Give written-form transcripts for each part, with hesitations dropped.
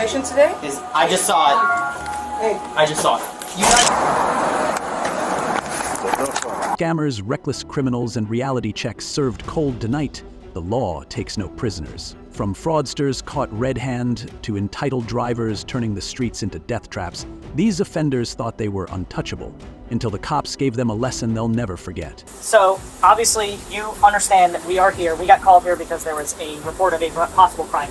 information today? I just saw it. Hey. I just saw it. You guys... Scammers, reckless criminals, and reality checks served cold tonight. The law takes no prisoners. From fraudsters caught red-handed to entitled drivers turning the streets into death traps, these offenders thought they were untouchable, until the cops gave them a lesson they'll never forget. So, obviously, you understand that we are here. We got called here because there was a report of a possible crime.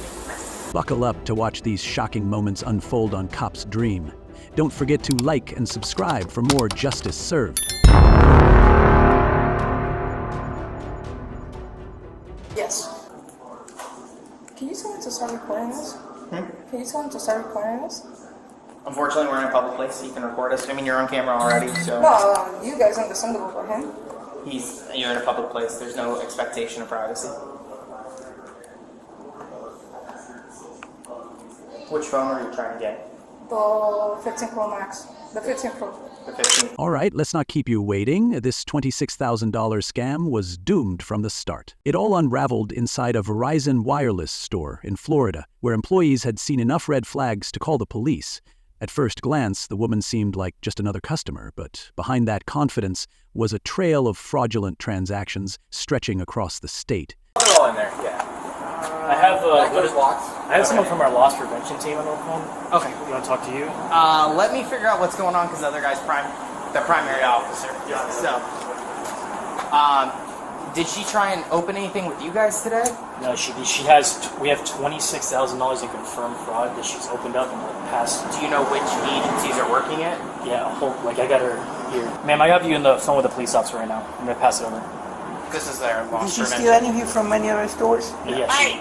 Buckle up to watch these shocking moments unfold on Cop's Dream. Don't forget to like and subscribe for more justice served. Yes. Can you tell him to start recording this? Hmm? Can you tell him to start recording this? Unfortunately, we're in a public place, so you can record us. I mean, you're on camera already, so... No, you guys understandable for him. You're in a public place. There's no expectation of privacy. Which phone are you trying to get? The 15 Pro Max. The 15 Pro. The 15. All right, let's not keep you waiting. This $26,000 scam was doomed from the start. It all unraveled inside a Verizon wireless store in Florida, where employees had seen enough red flags to call the police. At first glance, the woman seemed like just another customer, but behind that confidence was a trail of fraudulent transactions stretching across the state. They're all in there, yeah. I have someone from our loss prevention team on the phone. Okay. You want to talk to you? Let me figure out what's going on, because the other guy's the primary officer. Yeah. So, did she try and open anything with you guys today? No, we have $26,000 in confirmed fraud that she's opened up in the past. Do you know which agencies are working it? Yeah, I got her here. Ma'am, I have you in the phone with the police officer right now. I'm going to pass it over. This is their loss Did she prevention. steal anything from any other stores? Yeah, Hi.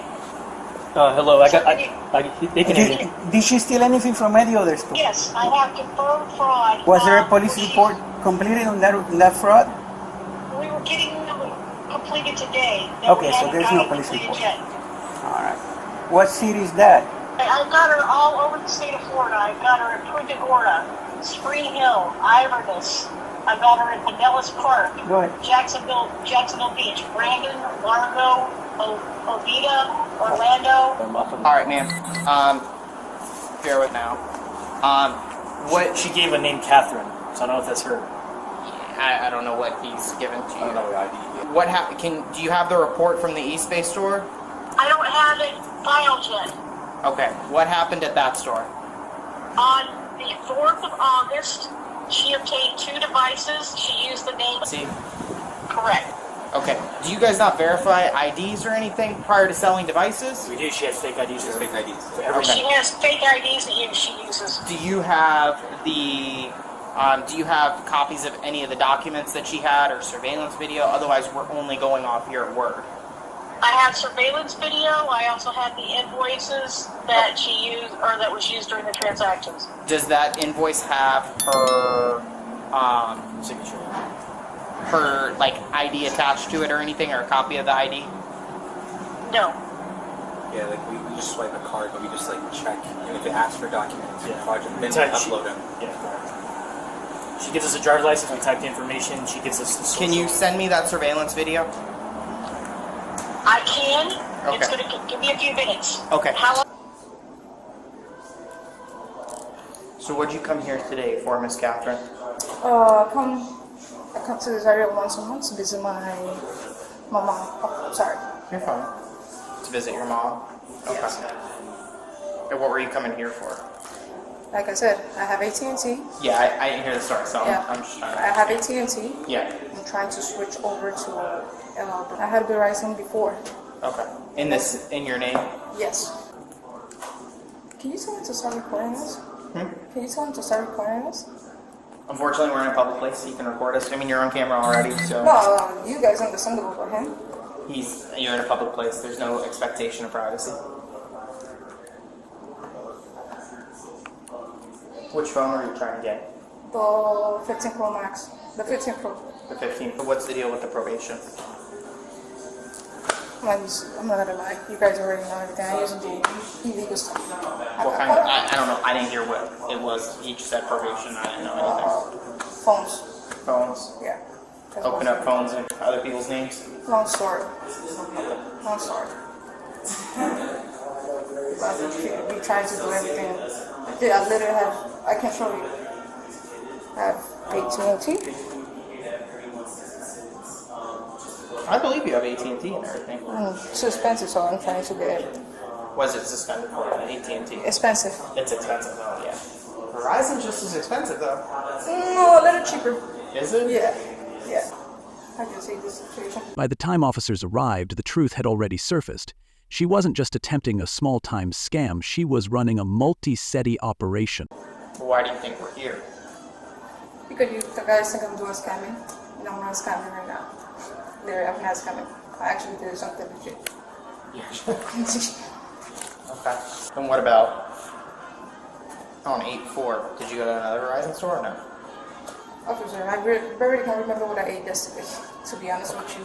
hello, they can hear you. Did she steal anything from any other store? Yes, I have confirmed fraud. Was there a police report completed on that fraud? We were getting them completed today. Okay, so there's no police report. All right. What city is that? I've got her all over the state of Florida. I've got her in Punta Gorda, Spring Hill, Iverness. I've got her in Pinellas Park, Good. Jacksonville Beach, Brandon, Largo, Oviedo, Orlando. All right, ma'am. Bear with now. What She gave a name Catherine, so I don't know if that's her. I don't know what he's given to you. I don't know the ID. What happened? Do you have the report from the East Bay store? I don't have it filed yet. Okay. What happened at that store? On the 4th of August, she obtained 2 devices. She used the name. See. Correct. Okay. Do you guys not verify IDs or anything prior to selling devices? We do. She has fake IDs. Fake IDs. She has fake IDs that she uses. Do you have do you have copies of any of the documents that she had or surveillance video? Otherwise, we're only going off your word. I have surveillance video. I also have the invoices that she used, or that was used during the transactions. Does that invoice have her Signature. her like ID attached to it or anything, or a copy of the ID? No. Yeah, like we just swipe a card, but we just like check, and if it asks for documents, Yeah. then we upload them. Yeah. She gives us a driver's license. We type the information. She gives us the social. Can you send me that surveillance video? I can. Okay. It's going to give me a few minutes. Okay. How long? So what'd you come here today for, Miss Catherine? I come to this area once a month to visit my mom. Oh, sorry. You're fine. To visit your mom? Okay. Yes. And what were you coming here for? Like I said, I have AT&T. Yeah, I didn't hear the start, so Yeah. I'm just trying to... I have AT&T. Yeah. I'm trying to switch over to. I had Verizon before. Okay. In your name? Yes. Can you tell him to start recording this? Hmm? Can you tell him to start recording this? Unfortunately, we're in a public place, so you can record us. I mean, you're on camera already, so... No, you guys understandable for him. You're in a public place. There's no expectation of privacy. Which phone are you trying to get? The 15 Pro Max. The 15 Pro. The 15. What's the deal with the probation? I'm not gonna lie. You guys already know everything. I usually do illegal stuff. What kind of... I don't know. I didn't hear what it was. He just said probation. I didn't know anything. Phones. Phones? Yeah. Open up phones in other people's names? Long story. Long story. We tried to do everything. I literally have, I can show you, I have AT&T. I believe you have AT&T and everything. It's too expensive, so I'm trying to get it. Was it suspended for AT&T? Expensive. It's expensive, though, yeah. Verizon's just as expensive, though. No, a little cheaper. Is it? Yeah. I can see this situation. By the time officers arrived, the truth had already surfaced. She wasn't just attempting a small-time scam, she was running a multi-city operation. Why do you think we're here? Because the guys think I'm doing scamming. No, I'm not scamming right now. Literally, I'm not scamming. I actually did something legit. Okay. And what about on 8/4? Did you go to another Verizon store or no? Officer, I barely can remember what I ate yesterday, to be honest with you.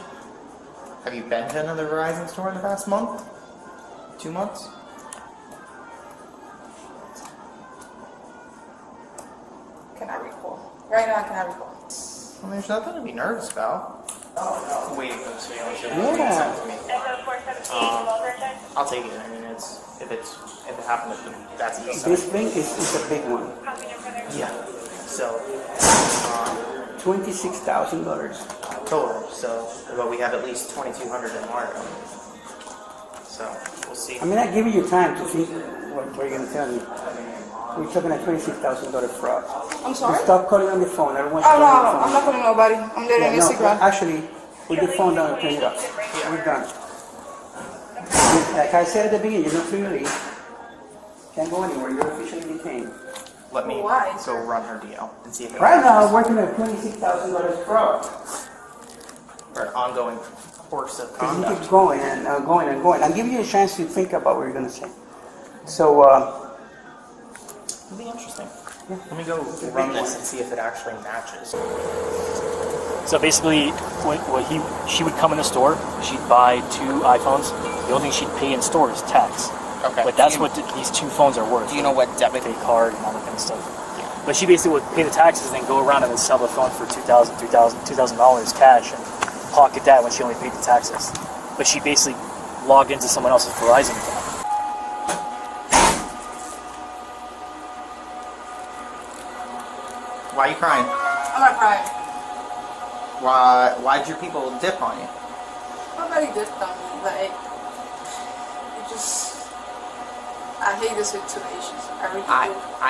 Have you been to another Verizon store in the past month? 2 months? Can I recall? Right now, I cannot recall. Well, there's nothing to be nervous about. Waiting for the surveillance to be sent to me. I'll take it. I mean, if it happens, that's easy. This thing is a big one. Yeah. So $26,000. total. So, but we have at least 2,200 in Mario. So we'll see. I mean, I give you time to think what you're going to tell me. We're talking a $26,000 fraud. I'm sorry? Stop calling on the phone. I don't want you Oh, to no, call on the phone. I'm not calling nobody. I'm letting Instagram. Actually, put the phone down and turn it off. We're done. Like I said at the beginning, you're not free to leave. Can't go anywhere. You're officially detained. Let me Why? go run her DL and see if it Right now, I'm working on $26,000 fraud. for an ongoing course of Because you conduct. keep going and going and going. I'm giving you a chance to think about what you're going to say. So, It'll be interesting. Let me go run this and see if it actually matches. So basically, she would come in the store, she'd buy 2 iPhones. The only thing she'd pay in store is tax. Okay. But that's what these 2 phones are worth. Do you know what debit? Pay card and all that kind of stuff. But she basically would pay the taxes and then go around and then sell the phone for $2,000, $2,000 cash and pocket that when she only paid the taxes. But she basically logged into someone else's Verizon account. Why are you crying? I'm not crying. Why'd your people dip on you? Nobody did on me. Like, it just, I hate this situations. I really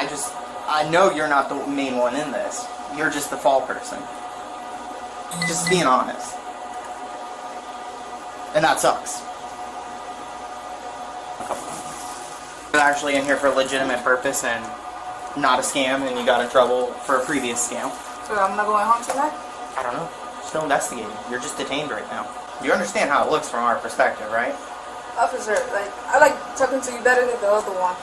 do. I know you're not the main one in this. You're just the fall person. Just being honest. And that sucks. You're actually in here for a legitimate purpose and not a scam, and you got in trouble for a previous scam. So I'm not going home tonight? I don't know. Still investigating. You're just detained right now. You understand how it looks from our perspective, right? Officer, like, I like talking to you better than the other one.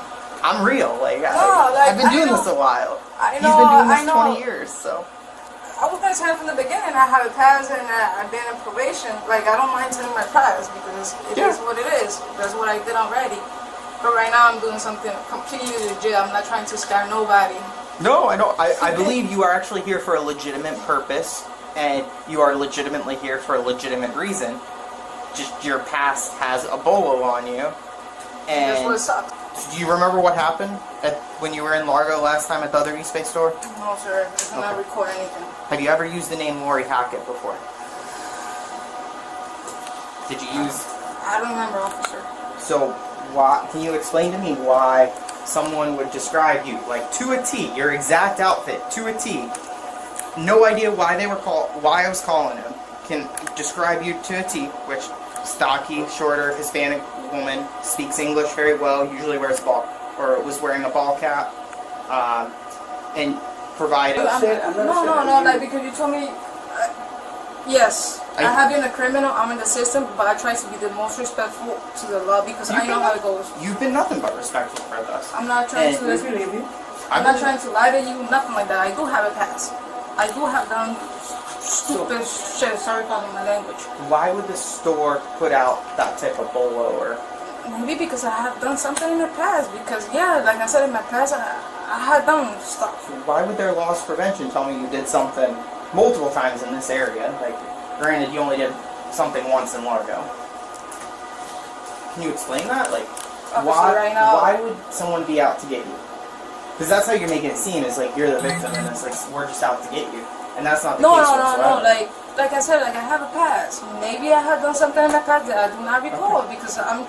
I'm real. I've been doing this a while. I He's know, been doing this I know. 20 years, so. I was gonna tell you from the beginning. I have a past and I've been in probation. Like, I don't mind telling my past because it is what it is. That's what I did already. But right now I'm doing something completely legit. I'm not trying to scare nobody. No, I don't. I believe you are actually here for a legitimate purpose, and you are legitimately here for a legitimate reason. Just your past has a bolo on you. And That's what sucks. do you remember what happened when you were in Largo last time at the other East Bay store? No, sir. I do not record anything. Have you ever used the name Lori Hackett before? Did you use... I don't remember, officer. So, can you explain to me why someone would describe you, like, to a T, your exact outfit, to a T, no idea why why I was calling him, can describe you to a T, which, stocky, shorter, Hispanic woman, speaks English very well, usually was wearing a ball cap, and provided... No, like, because you told me, yes, I have been a criminal, I'm in the system, but I try to be the most respectful to the law because I know how it goes. You've been nothing but respectful for us. I'm not trying to I'm not trying to lie to you, nothing like that. I do have a past. I do have done stupid shit, sorry for my language. Why would the store put out that type of bolo or... Maybe because I have done something in the past. Because, yeah, like I said, in my past, I had done stuff. Why would their loss prevention tell me you did something multiple times in this area? Like, granted, you only did something once in Largo. Can you explain that? Like, Obviously, right now. Why would someone be out to get you? Because that's how you're making it seem, is like you're the victim and it's like we're just out to get you. And that's not the No, case no, whatsoever. no. Like I said, like I have a past. Maybe I have done something in my past that I do not recall because I'm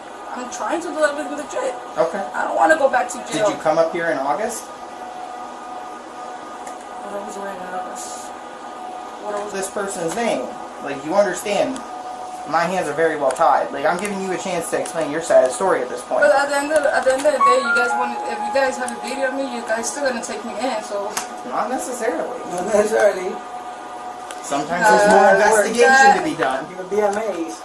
trying to do everything legit. Okay. I don't want to go back to jail. Did you come up here in August? What I was wearing in August. What I was. This person's name. Like, you understand, my hands are very well tied. Like, I'm giving you a chance to explain your side of the story at this point. But at the end of the day, you guys want. If you guys have a video of me, you guys still gonna take me in. So. Not necessarily. Not necessarily. Sometimes there's more investigation to be done. You would be amazed.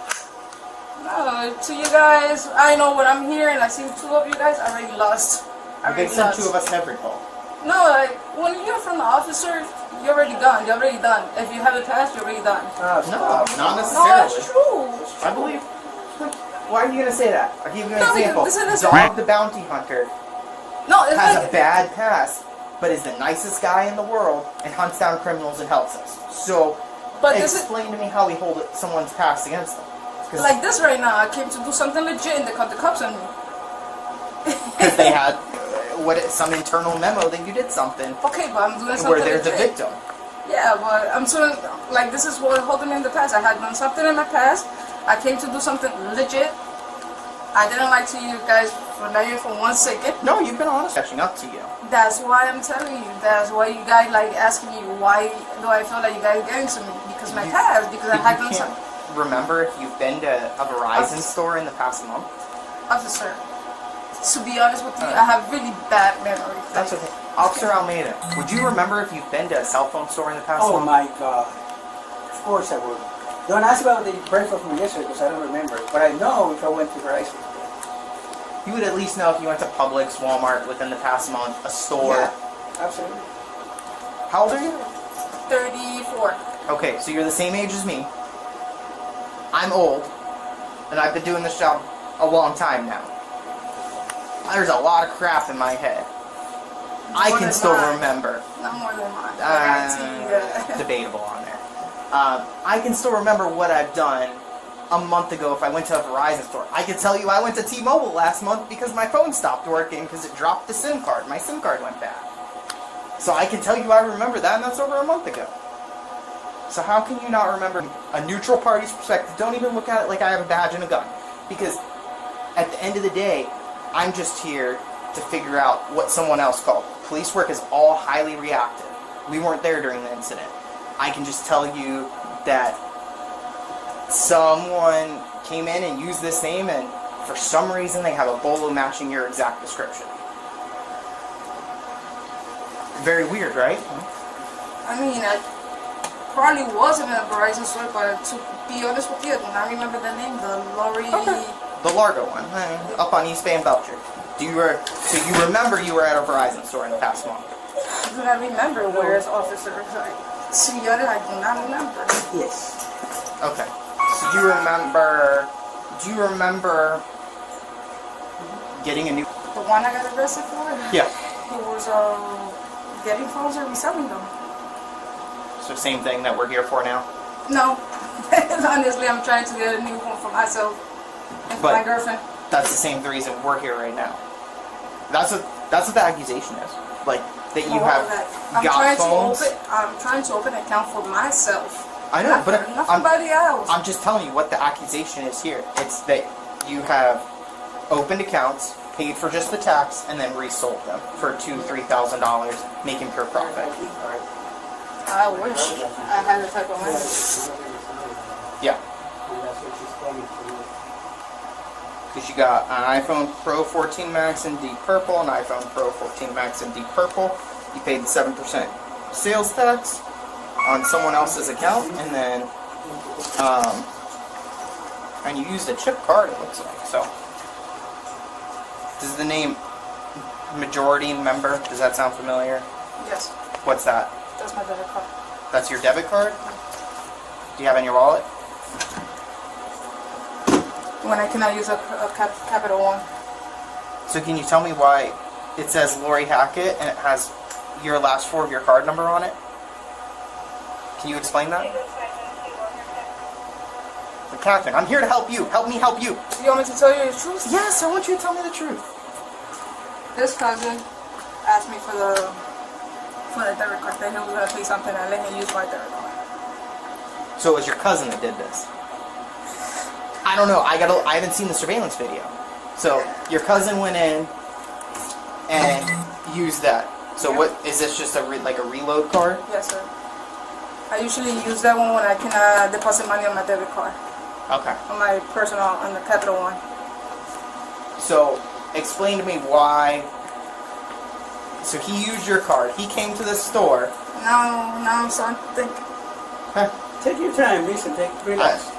No, to you guys, I know what I'm hearing. I seen two of you guys. I already lost. I They already sent lost. two of us in every call. No, like when you're from the officer, you're already done. You're already done. If you have a past, you're already done. No, not No, necessarily. it's true. I believe. Why are you gonna say that? I'll give you an No, example. listen. Dog the bounty hunter No, it's has like a bad past, but is the nicest guy in the world and hunts down criminals and helps us. So, But this is explain to me how we hold someone's past against them. like this right now. I came to do something legit, and they cut the cops on me. Because they had some internal memo that you did something Okay, but I'm doing something where they're the legit. victim. Yeah, but I'm doing like this is what holding me in the past. I had done something in my past. I came to do something legit. I didn't lie to you guys for not even for 1 second. No, you've been honest. Catching up to you. That's why I'm telling you. That's why you guys like asking me why do I feel like you guys getting to me because my past because I But had you done can't something. remember if you've been to a Verizon store in the past month. Officer, to be honest with you, I have really bad memory. That's okay. Officer Almeida, would you remember if you've been to a cell phone store in the past Oh month? my God. Of course I would. Don't ask about the breakfast from yesterday because I don't remember. But I know if I went to Verizon. You would at least know if you went to Publix, Walmart within the past month, a store. Yeah, absolutely. How old are you? 34. Okay, so you're the same age as me. I'm old, and I've been doing this job a long time now. There's a lot of crap in my head. I More can than still mine. remember. Not more than mine. I guarantee you that. Debatable on there. I can still remember what I've done a month ago if I went to a Verizon store. I could tell you I went to T-Mobile last month because my phone stopped working because it dropped the SIM card. My SIM card went bad. So I can tell you I remember that, and that's over a month ago. So how can you not remember a neutral party's perspective? Don't even look at it like I have a badge and a gun. Because at the end of the day, I'm just here to figure out what someone else called. Police work is all highly reactive. We weren't there during the incident. I can just tell you that someone came in and used this name, and for some reason they have a bolo matching your exact description. Very weird, right? I mean, I probably was in a Verizon store, but to be honest with you, I do not remember the name. The Lori. Okay. The Largo one, up on East Bay and Belcher. So you remember you were at a Verizon store in the past month? I do not remember where is officer. Like, to be honest, I do not remember. Yes. Okay. So do you remember getting a new... The one I got arrested for? Yeah. Who was getting phones or reselling them? So same thing that we're here for now? No. Honestly, I'm trying to get a new phone for myself and for But- my girlfriend. That's the same reason we're here right now. That's what the accusation is. Like, that you have got phones. I'm trying to open an account for myself. I know, Not but for somebody else. I'm just telling you what the accusation is here. It's that you have opened accounts, paid for just the tax, and then resold them for $2,000-$3,000, making pure profit. I wish I had the type of money. Yeah. Because you got an iPhone Pro 14 Max in deep purple, an iPhone Pro 14 Max in deep purple. You paid 7% sales tax on someone else's account, and then and you used a chip card, it looks like. So, does the name Majority Member, does that sound familiar? Yes, What's that? that's my debit card. That's your debit card? Do you have it in your wallet? When I cannot use a Capital One. So can you tell me why it says Lori Hackett and it has your last four of your card number on it? Can you explain that? Catherine, I'm here to help you. Help me help you. You want me to tell you the truth? Yes, I want you to tell me the truth. This cousin asked me for the debit card. That he was gonna pay something and let him use my debit card. So it was your cousin that did this? I don't know. I haven't seen the surveillance video. So your cousin went in and used that. So what is this? Just like a reload card? Yes, sir. I usually use that one when I can deposit money on my debit card. Okay. On my personal, on the Capital One. So explain to me why. So he used your card. He came to the store. Now I'm starting to think. Huh. Take your time, listen, relax.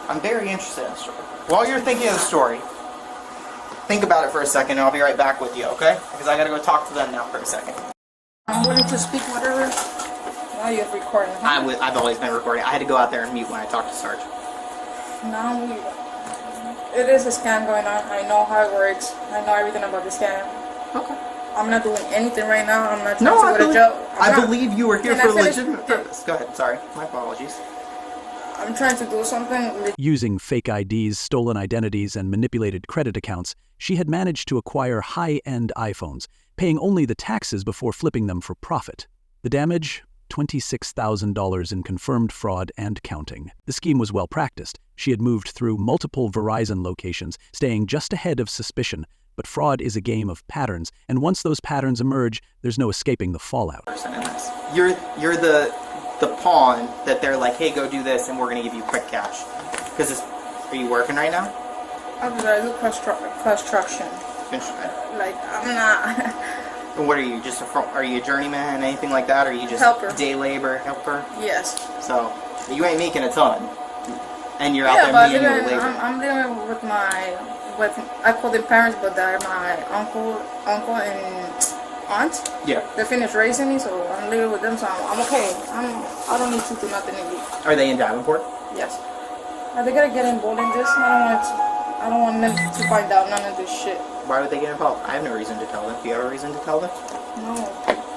I'm very interested in the story. While you're thinking of the story, think about it for a second, and I'll be right back with you, okay? Because I gotta go talk to them now for a second. I'm willing to speak whatever. Now you're recording. Huh? I've always been recording. I had to go out there and mute when I talked to Sarge. Now it is a scam going on. I know how it works. I know everything about the scam. Okay. I'm not doing anything right now. I'm not trying to go to jail. I believe you were here for a finish? legitimate purpose. Go ahead. Sorry. My apologies. I'm trying to do something. Using fake IDs, stolen identities, and manipulated credit accounts, she had managed to acquire high-end iPhones, paying only the taxes before flipping them for profit. The damage? $26,000 in confirmed fraud and counting. The scheme was well practiced. She had moved through multiple Verizon locations, staying just ahead of suspicion. But fraud is a game of patterns, and once those patterns emerge, there's no escaping the fallout. You're the pawn that they're like, hey, go do this, and we're gonna give you quick cash. Because are you working right now? I do construction. Like I'm not. And what are you? Are you a journeyman, anything like that? Or are you just helper? Day labor helper? Yes. So you ain't making a ton, and you're out there meeting your labor. I'm living with I call them parents, but they're my uncle and aunt. Yeah. They finished raising me, so I'm living with them, so I'm okay. I don't need to do nothing to you. Are they in Davenport? Yes. Are they gonna get involved in this? I don't want them to find out none of this shit. Why would they get involved? I have no reason to tell them. Do you have a reason to tell them? No.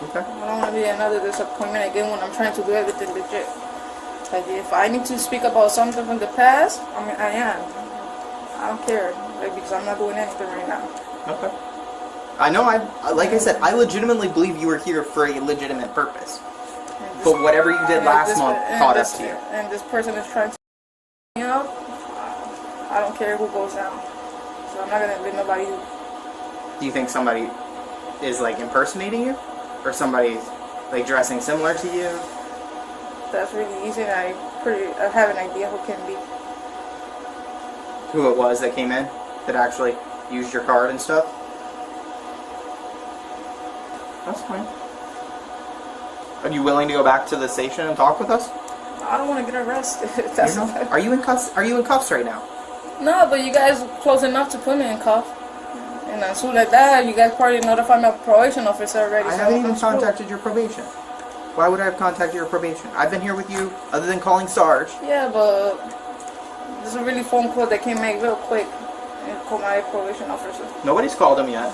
Okay. I don't want to be another disappointment again when I'm trying to do everything legit. Like if I need to speak about something from the past, I am. I don't care, because I'm not doing anything right now. Okay. I know. Like I said, I legitimately believe you were here for a legitimate purpose. But whatever you did last month caught up to you. And this person is trying to, I don't care who goes down. So I'm not gonna let nobody. Do you think somebody is like impersonating you, or somebody like dressing similar to you? That's really easy, and I have an idea who can be. Who it was that came in, that actually used your card and stuff? That's fine. Are you willing to go back to the station and talk with us? I don't want to get arrested. Are you in cuffs? Are you in cuffs right now? No, but you guys are close enough to put me in cuffs. And as soon as that, you guys probably notified my probation officer already. I haven't even contacted your probation. Why would I have contacted your probation? I've been here with you, other than calling Sarge. Yeah, but there's a really phone call that came make real quick and call my probation officer. Nobody's called him yet.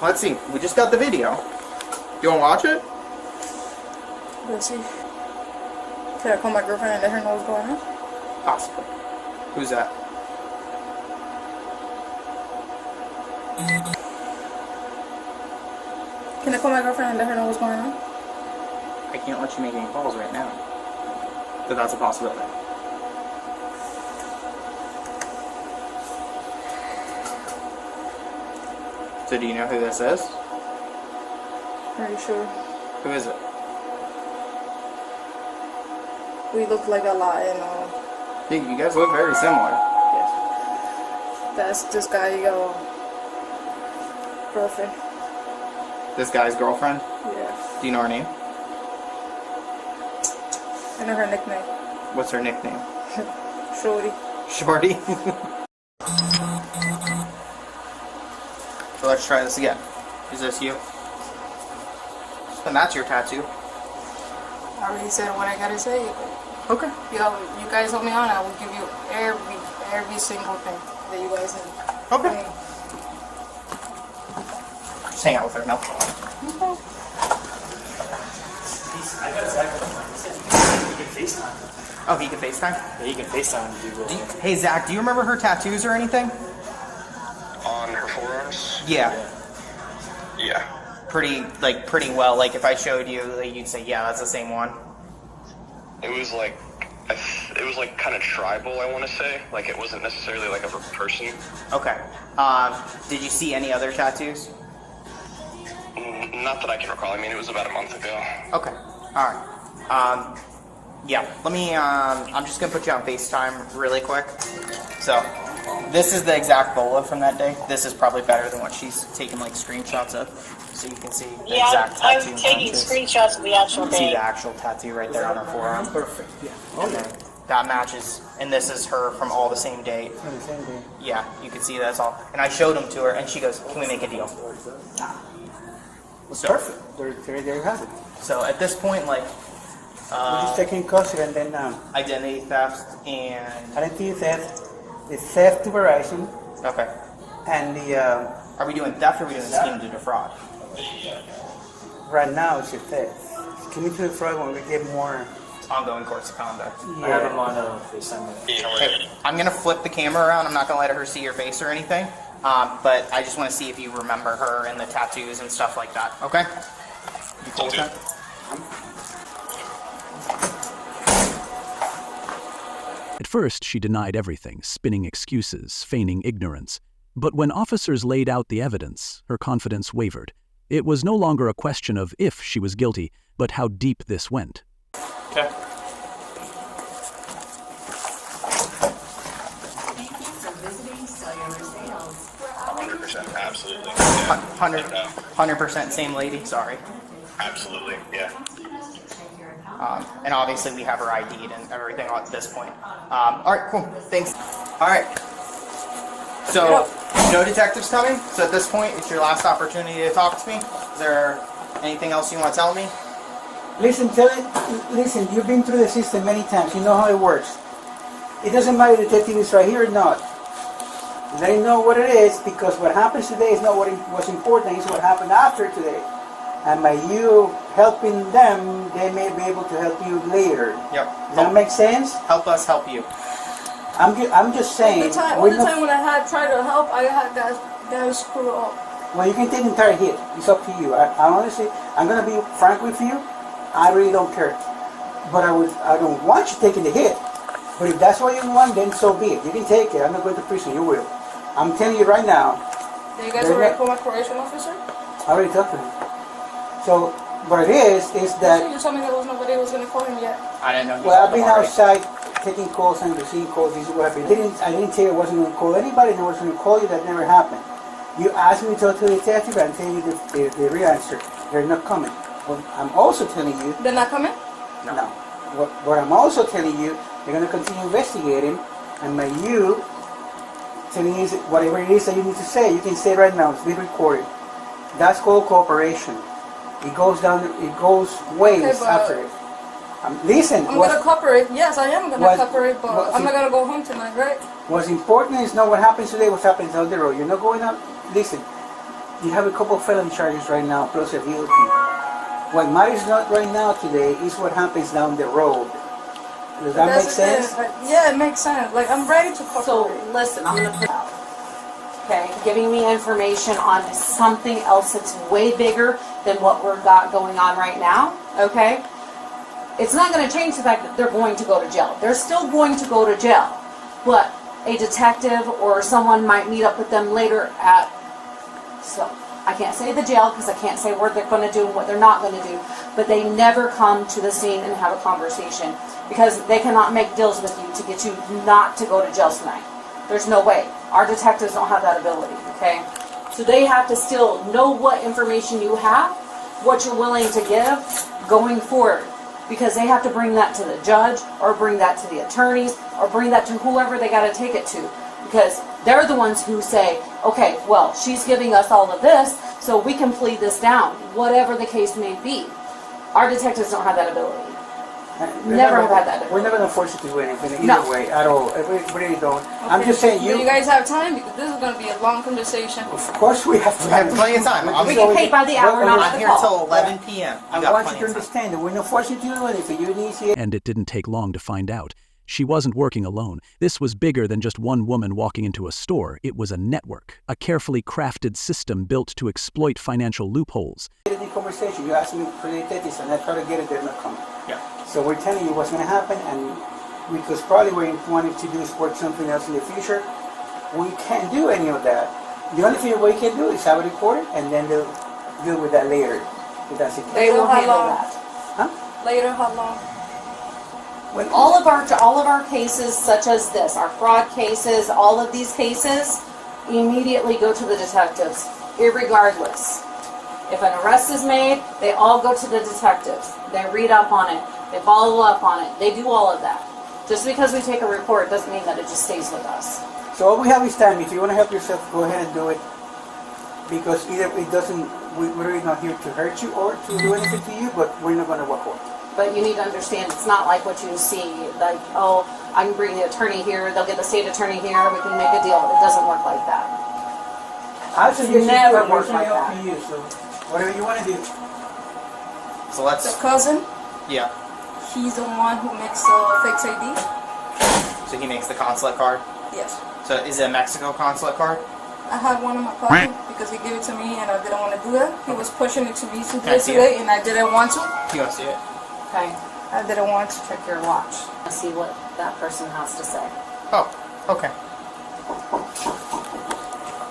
Let's see. We just got the video. You want to watch it? Let's see. Can I call my girlfriend and let her know what's going on? Possibly. Who's that? Can I call my girlfriend and let her know what's going on? I can't let you make any calls right now. But that's a possibility. So do you know who this is? Are you sure? Who is it? We look like a lot, and You guys look very similar. yes. That's this guy, girlfriend. This guy's girlfriend? Yeah. Do you know her name? I know her nickname. What's her nickname? Shorty. Shorty? So let's try this again. Is this you? And that's your tattoo. I already said what I gotta say. Okay. You guys help me on, I will give you every single thing that you guys need. Okay. Just hang out with her now. I got a second. You can FaceTime. Oh, he can FaceTime? Yeah, he can FaceTime and do Hey, Zach, do you remember her tattoos or anything? On her forearms? Yeah. Yeah. Pretty well. Like, if I showed you, like, you'd say, yeah, that's the same one. It was like, kind of tribal, I want to say. Like, it wasn't necessarily like a person. Okay. Did you see any other tattoos? Not that I can recall. I mean, it was about a month ago. Okay. All right. Yeah. Let me. I'm just gonna put you on FaceTime really quick. So, this is the exact bola from that day. This is probably better than what she's taking like screenshots of, so you can see the exact tattoo. I'm taking screenshots of the actual You can see day. the actual tattoo right there on her forearm. Perfect. Yeah. And then that matches, and this is her from all the same date. On the same day. Yeah, you can see that's all. And I showed them to her, and she goes, "Can we make a deal?" So, Perfect. There you have it. so at this point, like, We're just taking custody and then identity theft and identity theft, the theft to Verizon, okay. and the Are we doing theft or are we doing a scheme to defraud? right now it's a theft. Coming to the front when we get more. Ongoing course of conduct. I have him on FaceTime. Hey, I'm gonna flip the camera around. I'm not gonna let her see your face or anything. But I just want to see if you remember her and the tattoos and stuff like that. Okay? You cool with that? At first, she denied everything, spinning excuses, feigning ignorance. But when officers laid out the evidence, her confidence wavered. It was no longer a question of if she was guilty, but how deep this went. Okay. Thank you for visiting Cellular Sales. 100%, absolutely. 100% same lady. Sorry. Absolutely, yeah. And obviously we have her ID'd and everything at this point. All right, cool. Thanks. All right. So, no detectives coming. So at this point, it's your last opportunity to talk to me. Is there anything else you want to tell me? Listen, listen, you've been through the system many times. You know how it works. It doesn't matter if the detective is right here or not. Let him know what it is, because what happens today is not what was important. It's what happened after today. And by you helping them, they may be able to help you later. Yep. Does that make sense? Help us help you. I'm just saying. All the time when I had tried to help, I had guys screw up. Well, you can take the entire hit. It's up to you. I honestly, I'm gonna be frank with you. I really don't care. But I don't want you taking the hit. But if that's what you want, then so be it. You can take it. I'm not going to prison. You will. I'm telling you right now. Did you guys already call my probation officer? I already talked to him. So what it is that. You told me there was nobody who was going to call him yet. I didn't know. Well, I've been outside taking calls and receiving calls. This is what happened. I didn't tell you I wasn't going to call anybody. And I wasn't going to call you. That never happened. You asked me to talk to the detective, and I'm telling you the real answer. They're not coming. Well, I'm also telling you. They're not coming? No. What I'm also telling you, they're going to continue investigating, and by you telling you whatever it is that you need to say, you can say right now. It's being recorded. That's called cooperation. It goes down. It goes ways after it. Listen. I'm going to cooperate. Yes, I am going to cooperate, but I'm not going to go home tonight, right? What's important is not what happens today, what happens down the road. You're not going out. Listen, you have a couple of felony charges right now, plus a guilty. What matters not right now today is what happens down the road. Does that make sense? Yeah, it makes sense. Like, I'm ready to cooperate. So, listen, I'm going to put out. Okay, giving me information on something else that's way bigger than what we've got going on right now. Okay? It's not going to change the fact that they're going to go to jail. They're still going to go to jail. But a detective or someone might meet up with them later at... So, I can't say the jail because I can't say what they're going to do and what they're not going to do. But they never come to the scene and have a conversation because they cannot make deals with you to get you not to go to jail tonight. There's no way. Our detectives don't have that ability, okay? So they have to still know what information you have, what you're willing to give going forward. Because they have to bring that to the judge or bring that to the attorneys or bring that to whoever they got to take it to. Because they're the ones who say, okay, well, she's giving us all of this, so we can plead this down, whatever the case may be. Our detectives don't have that ability. Never have had that. We're never gonna force you to do anything either No. way at all. We really don't. I'm just saying Do you guys have time? Because this is going to be a long conversation. Of course we have to. We have plenty of time. We get paid by the hour, not I'm the here call. till 11 p.m. I want you to understand that we're not forcing you to do anything. You need to. And it didn't take long to find out. She wasn't working alone. This was bigger than just one woman walking into a store. It was a network, a carefully crafted system built to exploit financial loopholes. In the conversation, you asked me to create this, and I try to get it. They're not coming. Yeah. So we're telling you what's going to happen, and because probably what you wanted to do is work something else in the future. We can't do any of that. The only thing we can do is have it recorded, and then they'll deal with that later. If that's the case. They will How handle long? that. Huh? Later, how long? When, All of our cases, such as this, our fraud cases, all of these cases, immediately go to the detectives, irregardless. If an arrest is made, they all go to the detectives. They read up on it. They follow up on it. They do all of that. Just because we take a report doesn't mean that it just stays with us. So all we have is time. If you want to help yourself, go ahead and do it. Because either it doesn't, we're really not here to hurt you or to do anything to you, but we're not going to walk away. But you need to understand, it's not like what you see, like, oh, I can bring the attorney here, they'll get the state attorney here, we can make a deal. It doesn't work like that. I suggest Never you worked do like it. that. Up to you. So whatever you want to do. So let's. The cousin, Yeah. he's the one who makes the fake ID. So he makes the consulate card. Yes. So is it a Mexico consulate card? I had one of my cousin because he gave it to me and I didn't want to do that. He was pushing it to me Can I see today and I didn't want to. You want to see it? Okay, I didn't want to. check your watch. Let's see what that person has to say. Oh, okay.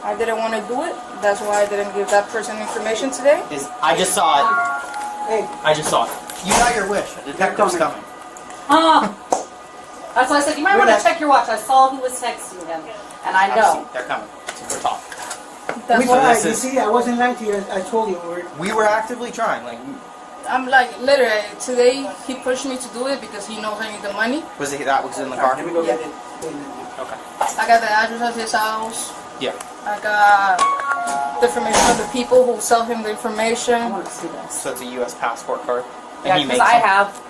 I didn't want to do it. That's why I didn't give that person information today. I just saw it. Hey, I just saw it. You got your wish. The detective's coming. That's why I said, you might want to check your watch. I saw who was texting him, and I know. They're coming. We're talking. That's So why this you is- see, I wasn't lying to you. I told you. We were actively trying. Like, I'm like, literally, today he pushed me to do it because he knows I need the money. was it that was in the car? Yeah. Okay. I got the address of his house. Yeah. I got the information of the people who sell him the I information. want to see this. So it's a U.S. passport card. And Yeah, he because makes I them. have,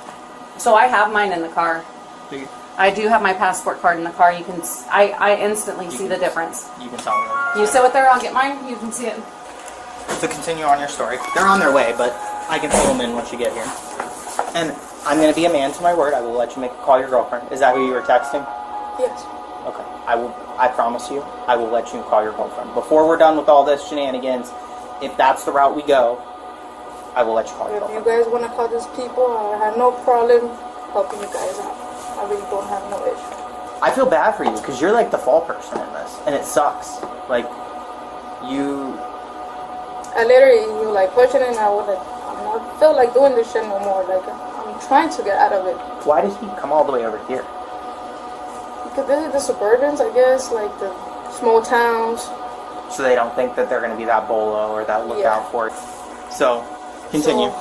so I have mine in the car. Do you, I do have my passport card in the car. You can, I instantly see the difference. you can tell me. You sit with there, I'll get mine, you can see it. To continue on your story, they're on their way, but I can fill them in once you get here. And I'm going to be a man to my word. I will let you call your girlfriend. Is that who you were texting? Yes. Okay. I promise you, I will let you call your girlfriend. Before we're done with all this shenanigans, if that's the route we go, I will let you call your If you girlfriend. guys want to call these people, I have no problem helping you guys out. I really don't have no issue. I feel bad for you because you're like the fall person in this, and it sucks. Like, you. I literally, you like pushing it and I was like, I don't feel like doing this shit no more. Like, I'm trying to get out of it. Why did he come all the way over here? Because this is the suburbans, I guess, like the small towns. So they don't think that they're going to be that bolo or that lookout for it. So, continue. So,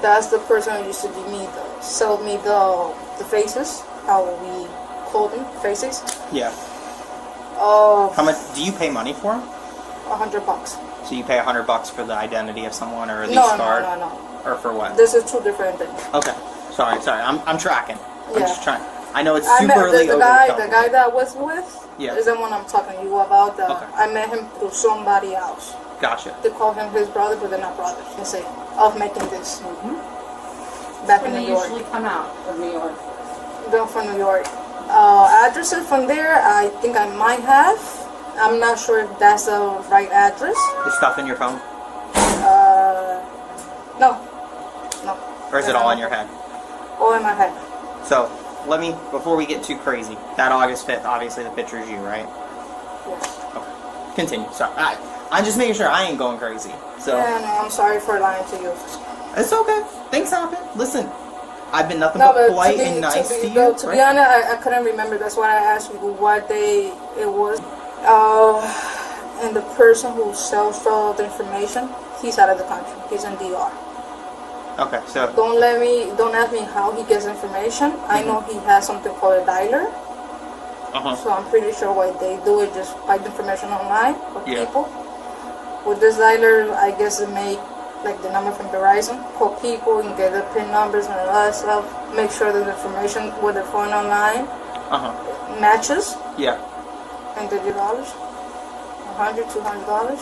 that's the person who used to give me sell me the faces, how we call them, faces. Yeah. Of How much do you pay money for them? $100. So you pay $100 for the identity of someone or a lease No, card, no. or for what? This is two different things. Okay. Sorry. I'm tracking. I'm Yeah. just trying. I know it's I super met early. the guy that I was with. Yeah. Is the one I'm talking to you about. Okay. I met him through somebody else. Gotcha. They call him his brother, but they're not brothers. They say of making this back in When New they York. usually come out of New York. They're from New York. Addresses from there, I think I might have. I'm not sure if that's the right address. Is stuff in your phone, No. or is it all in your head? All in my head. So let me, before we get too crazy, that August 5th, obviously the picture is you, right? Yes. Okay. Continue. Sorry. I'm just making sure I ain't going crazy. So Yeah, no, I'm sorry for lying to you. it's okay. Things happen. Listen, I've been nothing No, but but polite and nice to you. To be right? honest, I couldn't remember. That's why I asked you what day it was. And the person who sells all the information, he's out of the country. He's in DR. Okay, so Don't ask me how he gets information. I know he has something called a dialer. So I'm pretty sure what they do is just find information online for Yeah. people. With this dialer, I guess it make like the number from Verizon, call people and get the PIN numbers and all that stuff. Make sure that the information with the phone online matches. Yeah. And $30, $100, $200.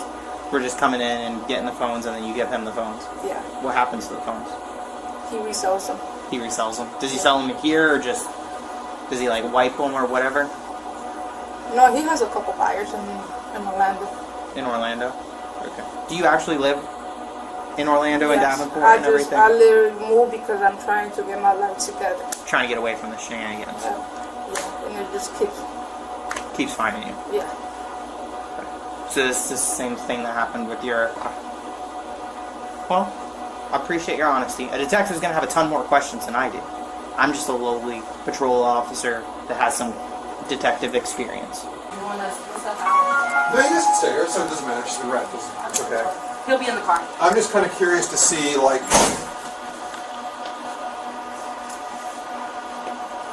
We're just coming in and getting the phones, and then you give him the phones. Yeah. What happens to the phones? He resells them. He resells them. Does he sell them here, or just does he like wipe them or whatever? No, he has a couple buyers in Orlando. In Orlando. Okay. Do you actually live in Orlando and Davenport and everything? I literally moved because I'm trying to get my life together. Trying to get away from the shenanigans. Yeah, and it just keeps finding you. Yeah. So this is the same thing that happened with your... Well, I appreciate your honesty. A detective's going to have a ton more questions than I do. I'm just a lowly patrol officer that has some detective experience. You want us to stuff out? No, you guys can stay here, so it doesn't matter. Just be right. It's okay. He'll be in the car. I'm just kind of curious to see, like...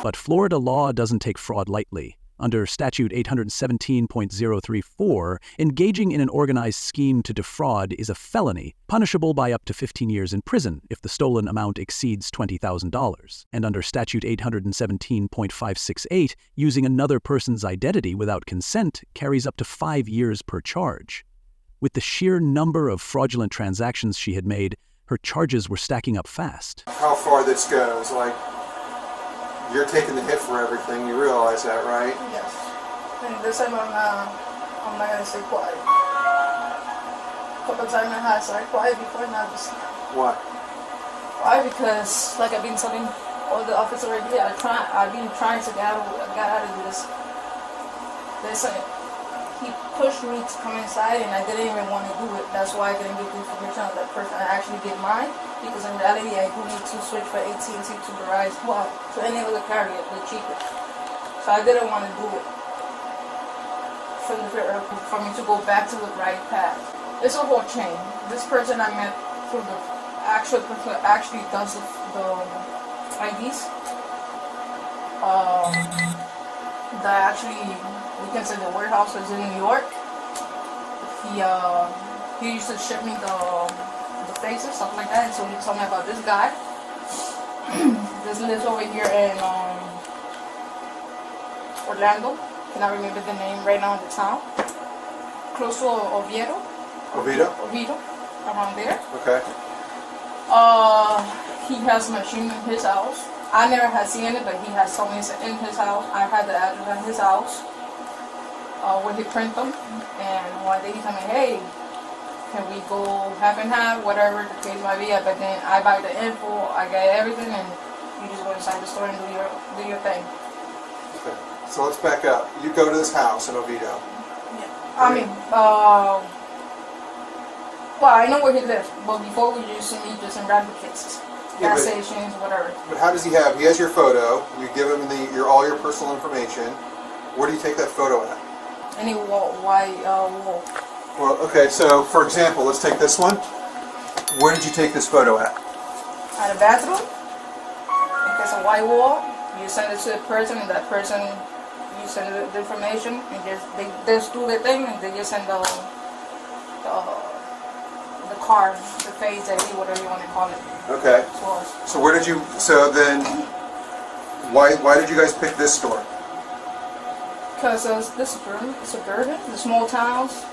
But Florida law doesn't take fraud lightly. Under Statute 817.034, engaging in an organized scheme to defraud is a felony, punishable by up to 15 years in prison if the stolen amount exceeds $20,000. And under Statute 817.568, using another person's identity without consent carries up to 5 years per charge. With the sheer number of fraudulent transactions she had made, her charges were stacking up fast. How far this goes, like... You're taking the hit for everything. You realize that, right? Yes. And this time I'm not gonna stay quiet. A couple times I had to stay quiet before, not just. Why? Why? Because like I've been telling all the officers right here, I've been trying to get out of this. Listen, he pushed me to come inside, and I didn't even want to do it. That's why I didn't give the information of that person. I actually did mine. Because in reality, I do need to switch from AT&T to Verizon, well, to any other carrier, the cheapest. So I didn't want to do it for me to go back to the right path. It's a whole chain. This person I met through the actual person that actually does the IDs. That actually, we can say the warehouse is in New York. He used to ship me the faces, stuff like that, and so he told me about this guy. This lives over here in Orlando. Cannot remember the name right now in the town. Close to Oviedo. Oviedo? Oviedo, around there. Okay. He has a machine in his house. I never had seen it, but he has told me it's in his house. I had the address in his house where he print them. And one day he told me, hey, can we go half and half, whatever the case might be. But then I buy the info, I get everything, and you just go inside the store and do your thing. Okay. So let's back up. You go to this house in Oviedo. Yeah. I mean, well, I know where he lives, but before we used to meet just in random places. Gas stations, whatever. But how does he have? He has your photo. You give him all your personal information. Where do you take that photo at? Any wall. Well, okay. So, for example, let's take this one. Where did you take this photo at? At a bathroom. If there's a white wall, you send it to the person, and that person, you send the information, and they just do their thing, and they just send the card, the face ID, whatever you want to call it. Okay. So where did you? So then, why did you guys pick this store? Because the suburban, the small towns,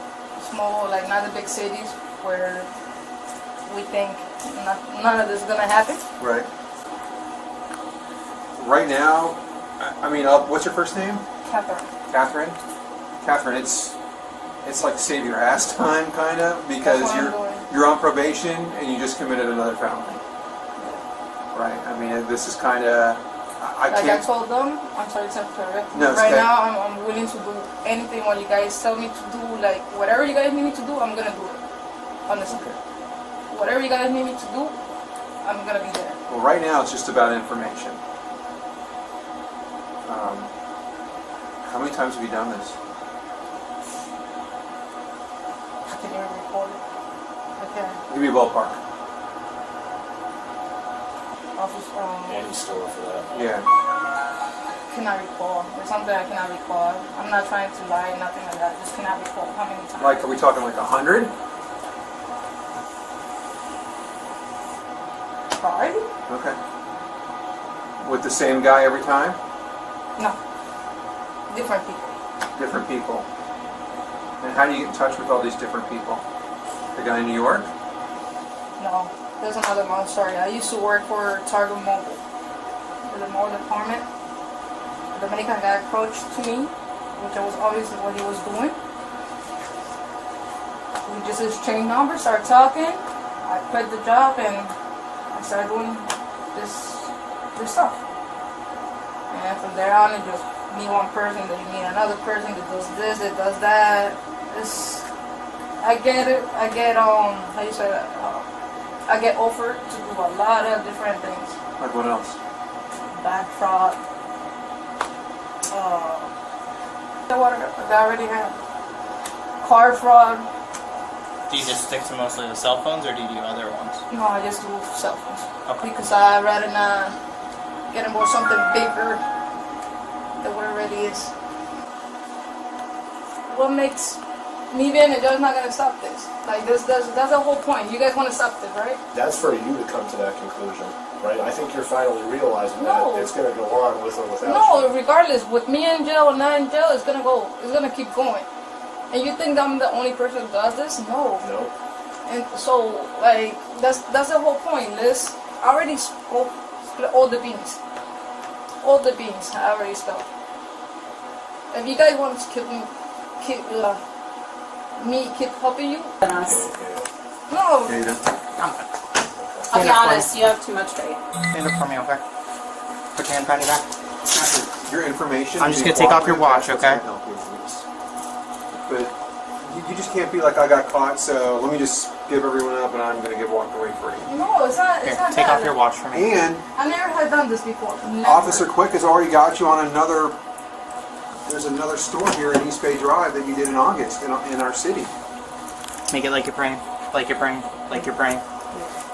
small, like not the big cities where we think none of this is gonna happen. Right. Right now, I mean, what's your first name? Catherine. Catherine, it's like save your ass time, kind of, because you're on probation and you just committed another felony. Right. I mean, this is kind of. I told them, I'm sorry to interrupt. No, right now, I'm willing to do anything what you guys tell me to do. Like whatever you guys need me to do, I'm gonna do it. Honestly, whatever you guys need me to do, I'm gonna be there. Well, right now it's just about information. How many times have you done this? I can't even record it. Okay. Give me a ballpark. Any store for that. Yeah. Cannot recall. There's something I cannot recall. I'm not trying to lie, nothing like that. Just cannot recall how many times. Like, are we talking like 100? Okay. With the same guy every time? No. Different people. Different people. And how do you get in touch with all these different people? The guy in New York? No. There's another long story. I used to work for Target Mobile. In the mobile department. The Dominican guy approached to me, which was obviously what he was doing. We just exchanged numbers, started talking. I quit the job and I started doing this stuff. And from there on, it just meet one person, then you meet another person that does this, that does that. I get offered to do a lot of different things. Like what else? Bank fraud. What I already have. Car fraud. Do you just stick to mostly the cell phones, or do you do other ones? No, I just do cell phones. Okay. Because I'd rather not get involved something bigger than what it really is. What makes me being a judge not gonna stop this? Like that's the whole point. You guys want to stop this, right? That's for you to come to that conclusion, right? I think you're finally realizing that it's going to go on with or without you. No, regardless, with me in jail or not in jail, it's gonna keep going. And you think I'm the only person who does this? No. No. And so, like, that's the whole point. I already split all the beans. All the beans I already spilled. If you guys want to keep helping you, Than us. no. I'll be honest, you have too much weight. Stand up for me, okay? Put your hand behind your back. Your information. I'm just gonna take off your watch, okay? But you just can't be like, I got caught, so let me just give everyone up and I'm going to get walked away free. No, it's not. Here, It's not take that. off your watch for me. And I never had done this before. Never. Officer Quick has already got you on another. There's another store here in East Bay Drive that you did in August in our city. Make it like your brain. Like your brain. Like your brain.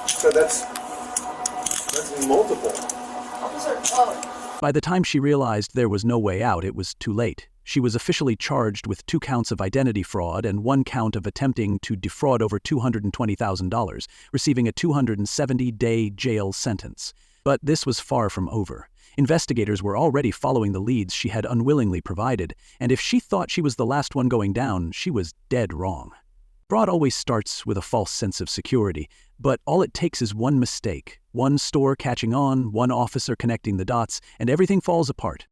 So that's multiple. Officer, By the time she realized there was no way out, it was too late. She was officially charged with 2 counts of identity fraud and 1 count of attempting to defraud over $220,000, receiving a 270-day jail sentence. But this was far from over. Investigators were already following the leads she had unwillingly provided, and if she thought she was the last one going down, she was dead wrong. Fraud always starts with a false sense of security, but all it takes is one mistake, one store catching on, one officer connecting the dots, and everything falls apart.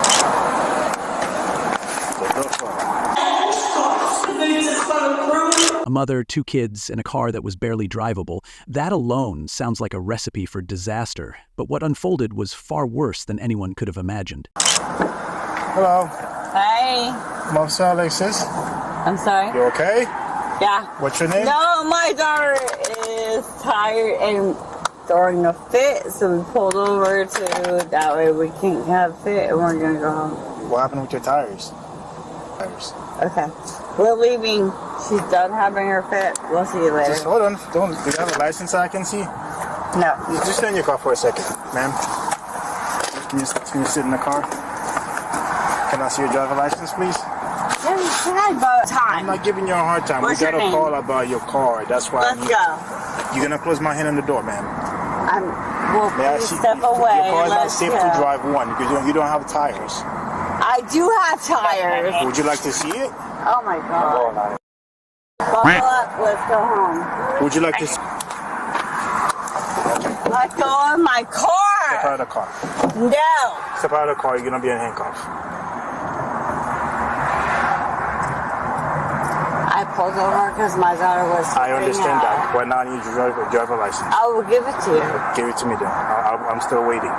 A mother, 2 kids, and a car that was barely drivable. That alone sounds like a recipe for disaster, but what unfolded was far worse than anyone could have imagined. Hello. Hey. I'm Officer Alexis. I'm sorry? You okay? Yeah. What's your name? No, my daughter is tired and throwing a fit, so we pulled over to that way we can't have fit and we're gonna go home. What happened with your tires? Okay. We're leaving. She's done having her fit. We'll see you later. Just hold on. Do you have a license I can see? No. Just stay in your car for a second, ma'am. Can you sit in the car? Can I see your driver license, please? Yeah, you said about time. I'm not giving you a hard time. What's we got your a name? call about your car. That's why. Let's go. You're gonna close my hand on the door, ma'am. We'll step away. Your car is not Let's safe go. to drive because you don't have tires. I do have tires. Would you like to see it? Oh my god. Buckle up. Let's go home. Would you like to? Let go of my car. Step out of the car. No. Step out of the car. You're gonna be in handcuffs. I pulled over because my daughter was. I understand that. But now I need your driver license. I will give it to you. Give it to me then. I'm still waiting.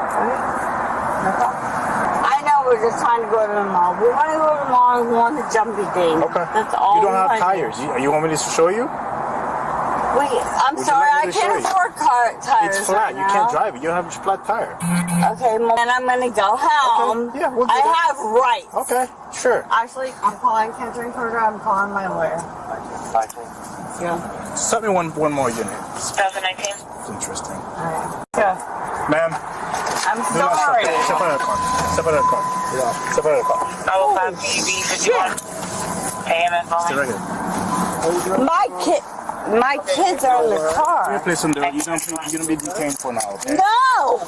I know we're just trying to go to the mall. We want to go to the mall and we want the jumpy thing. Okay. That's all. You don't have we want tires. You want me to show you? Wait, I'm Would you sorry. like I me to can't show you? afford tires. It's flat. Right You can't now. drive it. You don't have a flat tire. Okay, then I'm gonna go home. Okay. Yeah, we'll do I that. have rights. Okay, sure. Actually, I'm calling Kendrick Carter. I'm calling my lawyer. Bye. Yeah. Stop me one more unit. 2019. It's interesting. Alright. Yeah. Ma'am. I'm do not sorry. Step out of the car. Step out of the car. Yeah. Step out of the car. Oh, PB 51. AM Stay right here. My kid. My kids are in the car. You're gonna be detained for now, okay? No!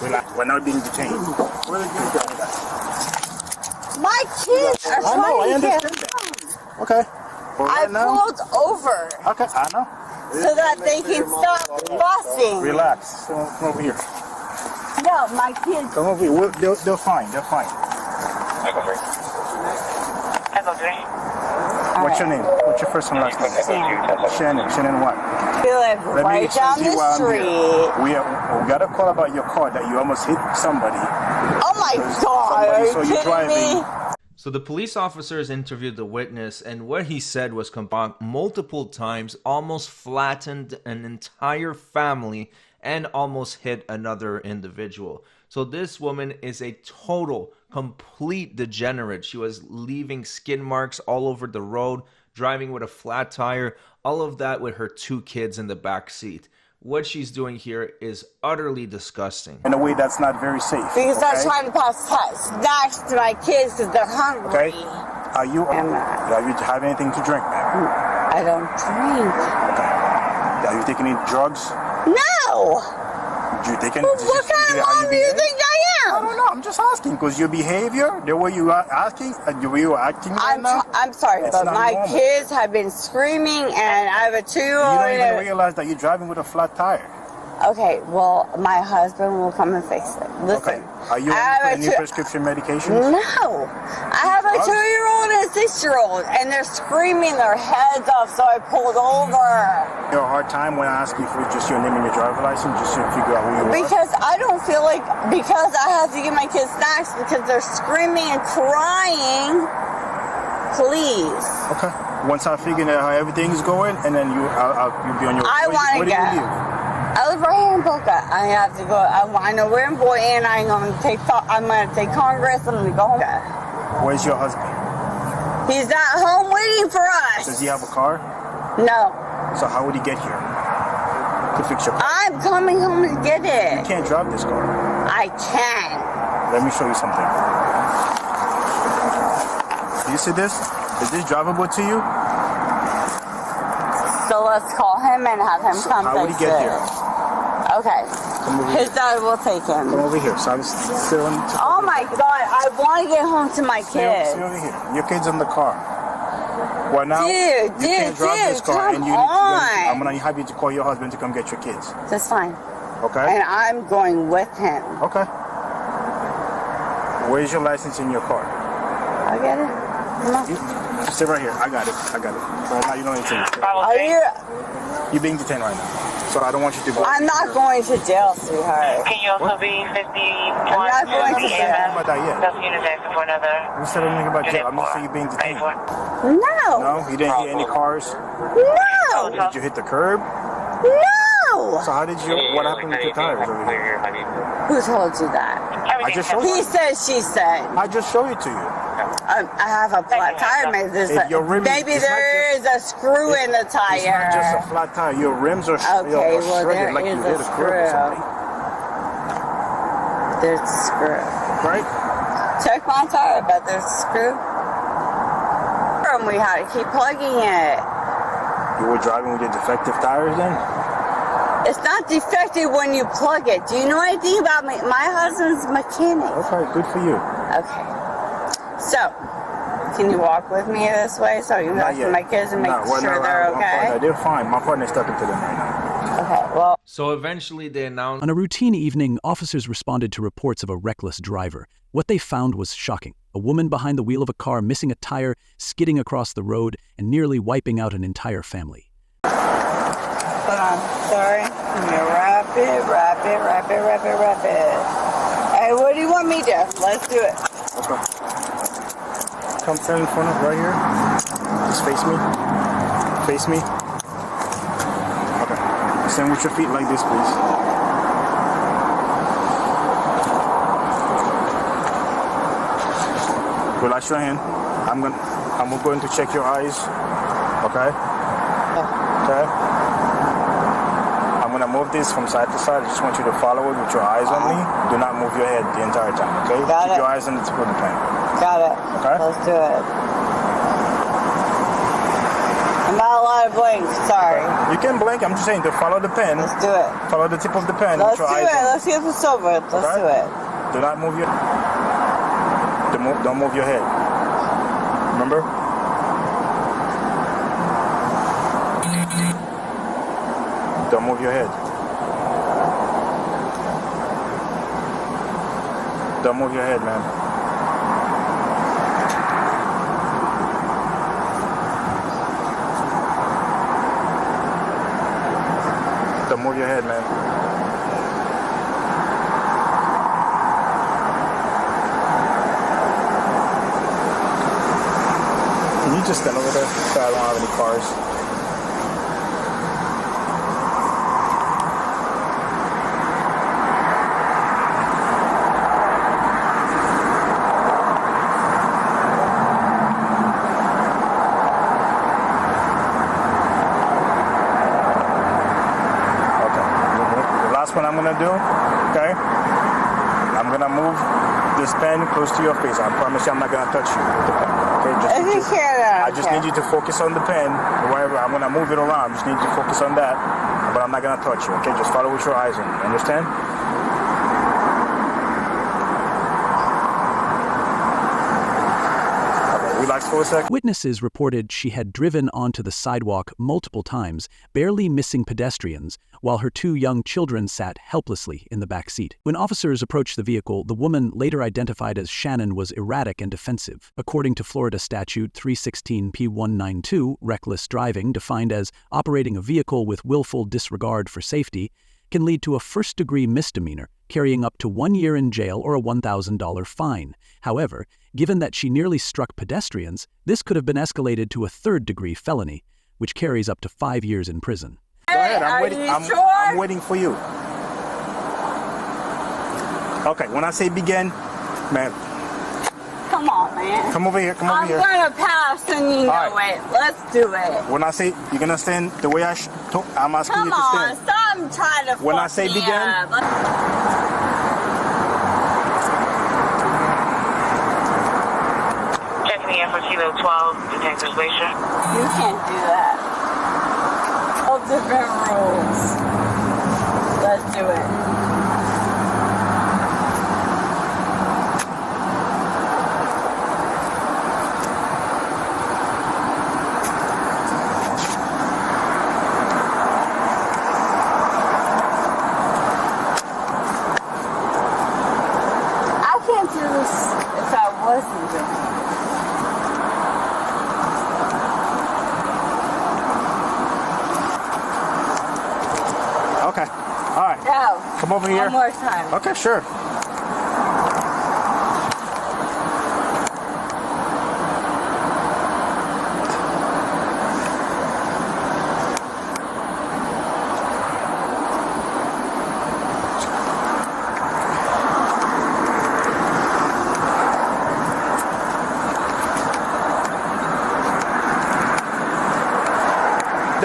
Relax. We're not being detained. Where are the kids going? My kids are trying to get home. Okay. I pulled over. Okay, I know. So that they can stop fussing. Relax. Come over here. No, my kids. Come over here. They're fine. They're fine. What's your name? What's your first and last name? Shannon. Shannon what? We live right down the street. We got a call about your car that you almost hit somebody. Oh my God, are you kidding me? So the police officers interviewed the witness, and what he said was combined multiple times, almost flattened an entire family and almost hit another individual. So this woman is a total, complete degenerate. She was leaving skin marks all over the road, driving with a flat tire, all of that with her 2 kids in the back seat. What she's doing here is utterly disgusting. In a way that's not very safe. Because I'm trying to pass snacks to my kids because they're hungry. Okay. Are you have anything to drink, ma'am? I don't drink. Okay. Are you taking any drugs? No! You taking? What kind of mom do you think I am? I don't know. I'm just asking because your behavior, the way you are asking, the way you are acting right now. I'm sorry, but my kids have been screaming, and I have a 2-year-old. You don't even realize that you're driving with a flat tire. Okay, well, my husband will come and fix it. Listen. Okay. Are you on any prescription medications? No. I have a 2-year-old and a 6-year-old, and they're screaming their heads off, so I pulled over. You have a hard time when I ask you for just your name and your driver's license, just to figure out who you are? Because I don't feel like, because I have to give my kids snacks because they're screaming and crying. Please. Okay. Once I figure out how everything's going, and then you'll be on your way. I want to get. I live right here in Boca. I have to go. I know we're in Boynton. I'm going to take Congress. I'm going to go home. Where's your husband? He's at home waiting for us. Does he have a car? No. So how would he get here to fix your car? I'm coming home to get it. You can't drive this car. I can. Let me show you something. Do you see this? Is this drivable to you? So let's call him and have him come how would he get here? Okay. His dad will take him. Come over here. So I'm still on. Oh my God! I want to get home to my kids. Stay over here. Your kid's in the car. Well, now you can't drive this car, and I'm gonna have you to call your husband to come get your kids. That's fine. Okay. And I'm going with him. Okay. Where's your license in your car? I get it. Come on. Sit right here. I got it. Right now you don't need to. You're being detained right now, so I don't want you to go. I'm not going to jail, sweetheart. Can you also be 50? I'm not going to jail. About that yet. For another. We said anything about jail. I'm not saying you're being detained. No. No, you didn't hit any cars. No. Did you hit the curb? No. So how did you? What happened with your tires over here? Who told you that? I just showed you. He said. She said. I just showed it to you. I have a flat tire. Maybe there is a screw in the tire. It's not just a flat tire. Your rims are shredded like you hit a curb or something. There's a screw. Right? Check my tire, but there's a screw. And we had to keep plugging it. You were driving with your defective tires then? It's not defective when you plug it. Do you know anything about me? My husband's mechanic. Okay, good for you. Okay. So, can you walk with me this way so you can go to my kids and make sure they're okay? They're fine. My partner's talking to them right now. Okay, well. So eventually they announced. On a routine evening, officers responded to reports of a reckless driver. What they found was shocking. A woman behind the wheel of a car missing a tire, skidding across the road, and nearly wiping out an entire family. Hold on, sorry. Let me wrap it. Hey, what do you want me to do? Let's do it. Okay. Come stand in front of right here. Just face me. Face me. Okay. Stand with your feet like this, please. Relax your hand. I'm going to check your eyes. Okay? Okay? I'm going to move this from side to side. I just want you to follow it with your eyes only. Do not move your head the entire time, okay? Keep your eyes on the tip of the pen. Got it. Okay? Let's do it. I'm not allowed to blink. Sorry. You can blink. I'm just saying to follow the pen. Let's do it. Follow the tip of the pen. Let's do it. Let's get this over. Let's do it. Do not move your. Don't move your head. Remember? Don't move your head. Don't move your head, man. Don't move your head, man. Can you just stand over there so I don't have any cars? What I'm gonna do, okay? I'm gonna move this pen close to your face. I promise you I'm not gonna touch you with the pen. Okay, I just need you to focus on the pen. Wherever I'm gonna move it around, just need you to focus on that. But I'm not gonna touch you, okay? Just follow with your eyes only. Understand? Relax for a sec. Witnesses reported she had driven onto the sidewalk multiple times, barely missing pedestrians, while her 2 young children sat helplessly in the back seat. When officers approached the vehicle, the woman, later identified as Shannon, was erratic and defensive. According to Florida Statute 316P192, reckless driving, defined as operating a vehicle with willful disregard for safety, can lead to a first-degree misdemeanor, carrying up to 1 year in jail or a $1,000 fine. However, given that she nearly struck pedestrians, this could have been escalated to a third-degree felony, which carries up to 5 years in prison. Go ahead, I'm waiting. I'm waiting for you. Okay, when I say begin, man. Come on, man. Come over here, come over here. I'm gonna pass and you know it. Let's do it. When I say you're gonna stand the way I'm asking you to stand. Come on, stop trying to when I say begin. Checking in for Kilo 12, Detective Glacier. You can't do that. All different rules. Let's do it. Okay. All right. Go. Come over here. One more time. Okay, sure.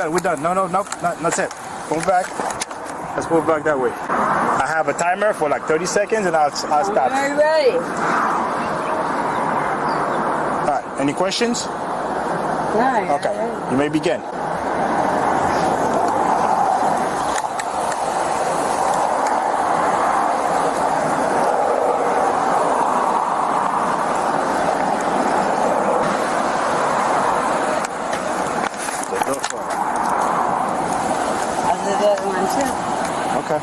We're done. No, that's it. Move back. Let's move back that way. I have a timer for like 30 seconds and I'll stop. Are you ready? All right. Any questions? No. Okay. You may begin. Okay.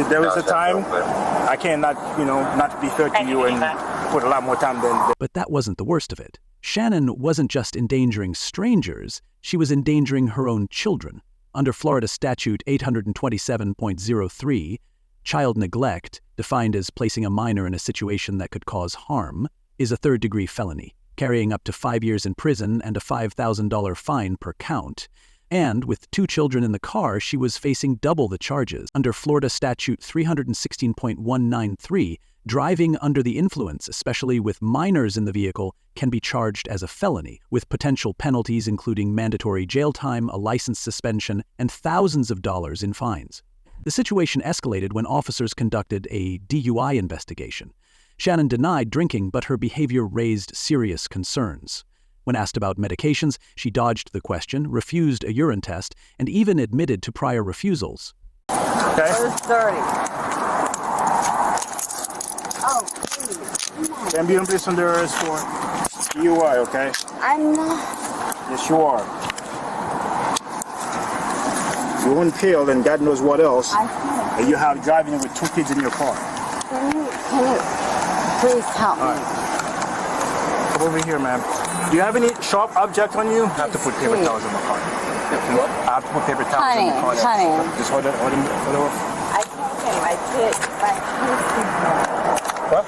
There was a time I cannot, not be fair to you and put a lot more time than. But that wasn't the worst of it. Shannon wasn't just endangering strangers, she was endangering her own children. Under Florida Statute 827.03, child neglect, defined as placing a minor in a situation that could cause harm, is a third-degree felony, carrying up to 5 years in prison and a $5,000 fine per count. And with 2 children in the car, she was facing double the charges. Under Florida Statute 316.193, Driving under the influence, especially with minors in the vehicle, can be charged as a felony, with potential penalties including mandatory jail time, a license suspension, and thousands of dollars in fines. The situation escalated when officers conducted a DUI investigation. Shannon denied drinking, but her behavior raised serious concerns. When asked about medications, she dodged the question, refused a urine test, and even admitted to prior refusals. Okay. It was 30. Oh, please. Can be placed under arrest for DUI, okay? I'm not. Yes, you are. You impaled and God knows what else. And you have driving with 2 kids in your car. Can you please help me? Come over here, ma'am. Do you have any sharp object on you? I have to put paper towels in the car. I have to put paper towels in the car. Honey. Just hold it off. I can't get my kid. What?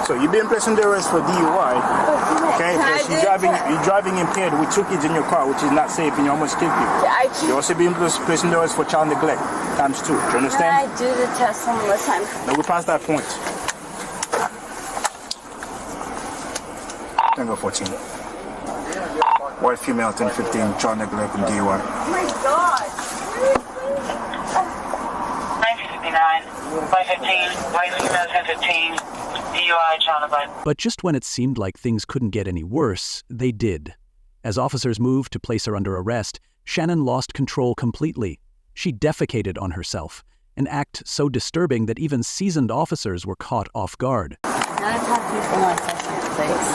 So you're being placed under arrest for DUI. Okay, because you're driving impaired with 2 kids in your car, which is not safe, and you almost killed people. You're also being placed under arrest for child neglect times 2. Do you understand? Can I do the test one more time? No, we're past that point. Tango 14. White female, 10-15, child neglect and DUI. Oh my God. 959, 515, white female, 1015, DUI, child neglect. But just when it seemed like things couldn't get any worse, they did. As officers moved to place her under arrest, Shannon lost control completely. She defecated on herself, an act so disturbing that even seasoned officers were caught off guard. Can I talk to you for 1 second, please?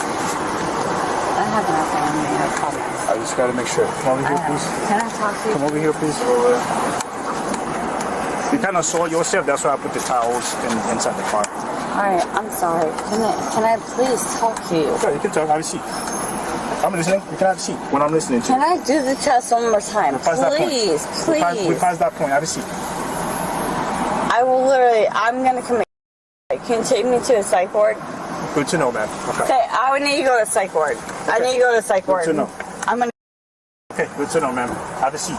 I have nothing on me, I promise. I just gotta make sure. Come over here, please. Can I talk to you? Come over here, please. You kind of saw it yourself, that's why I put the towels inside the car. Alright, I'm sorry. Can I please talk to you? Okay, you can talk. Have a seat. I'm listening. You can have a seat when I'm listening to you. Can I do the test one more time? Please, please. We passed that point. Have a seat. I will literally, I'm gonna commit. Can you take me to a psych ward? Good to know, man. Okay, I would need to go to psych ward. I need to go to psych ward. Good to know. I'm gonna. Okay, good to know, ma'am. Have a seat.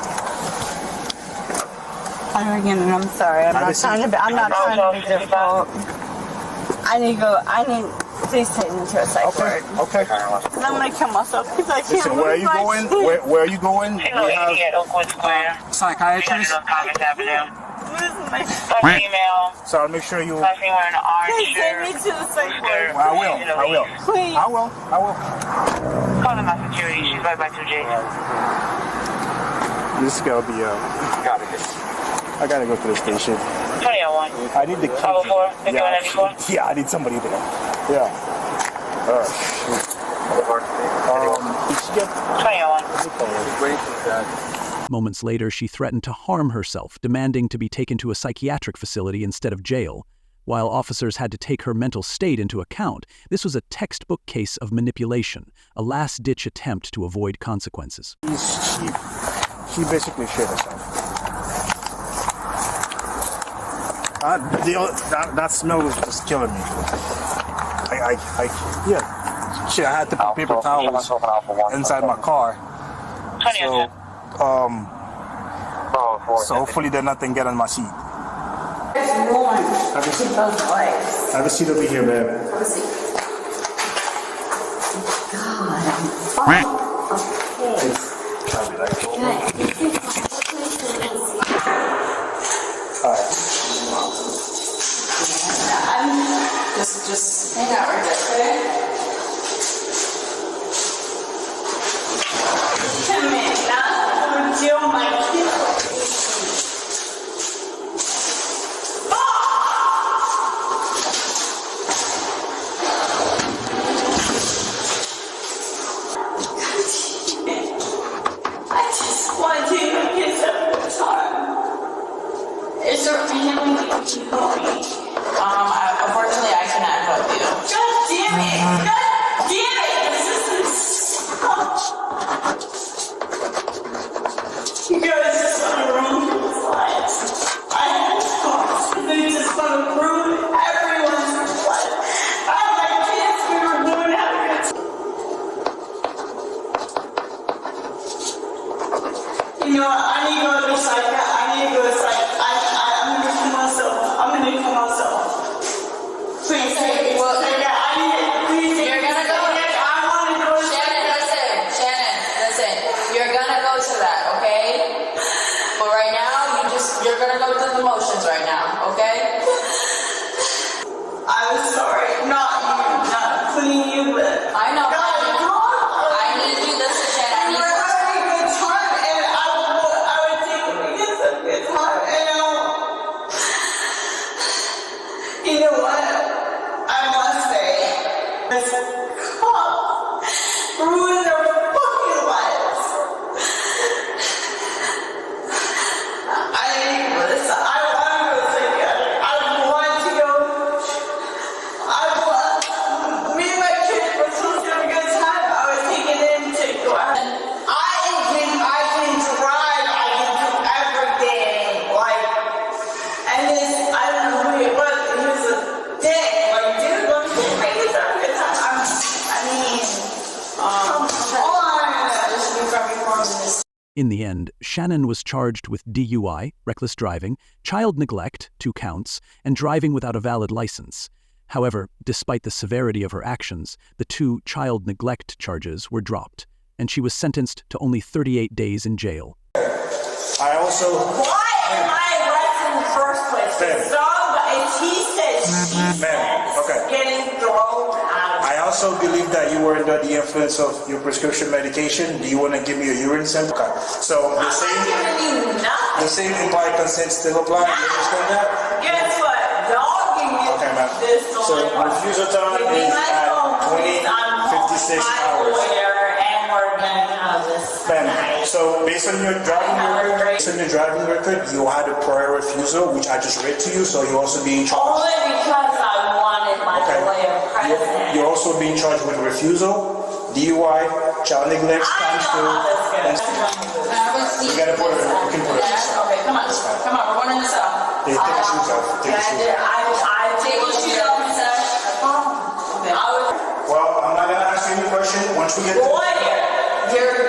I'm sorry. I'm not trying to be difficult. Please take me to a psych ward. Okay. And I'm gonna kill myself because I can't. Listen, where are you going? Where are you going? We have psychiatrists. Female. So I'll make sure you. Wearing an orange Please take me to the psych ward. I will. Please. I will. Call the mass security. She's right by 2J. This is gonna be I gotta go to the station. 2001. I need the key. 504? Yeah, I need somebody there. Yeah. Did she get 21? Moments later, she threatened to harm herself, demanding to be taken to a psychiatric facility instead of jail. While officers had to take her mental state into account, this was a textbook case of manipulation, a last-ditch attempt to avoid consequences. She basically shit herself. That smell was just killing me. Shit, I had to put paper towels inside my car. So hopefully there's nothing get on my seat. Have a seat over here, man. Have a seat. Just hang out right there, okay? Come in, now deal my kid. I just want you to get some time. Is there anything you can help me? Unfortunately, I cannot help you. God damn it! God damn it! This is such. You guys just want to ruin people's lives. I have thoughts. They just want to ruin everyone's life. I have my kids. We were doing everything. You know what? I need to go to the psych. I'm going to kill myself. In the end, Shannon was charged with DUI, reckless driving, child neglect, 2 counts, and driving without a valid license. However, despite the severity of her actions, the 2 child neglect charges were dropped, and she was sentenced to only 38 days in jail. I also... Why am I arrested in the first place? It's he said, she said, okay. Getting thrown out. I also believe that you were under the influence of your prescription medication. Do you want to give me a urine sample? Okay. So the same implied consent still applies. You understand that? Guess what? Don't give me this. So refusal time is at 20:56 hours. So based on your driving record, you had a prior refusal, which I just read to you. So you're also being charged. Only because I wanted my lawyer present. You're also being charged with refusal, DUI, child neglect, times 2. You gotta put it. You can put it. Okay, come on, we're going in the cell. Take your shoes off. Take your shoes off. I take your shoes off and say, well, I'm not gonna ask you any question. Once we get to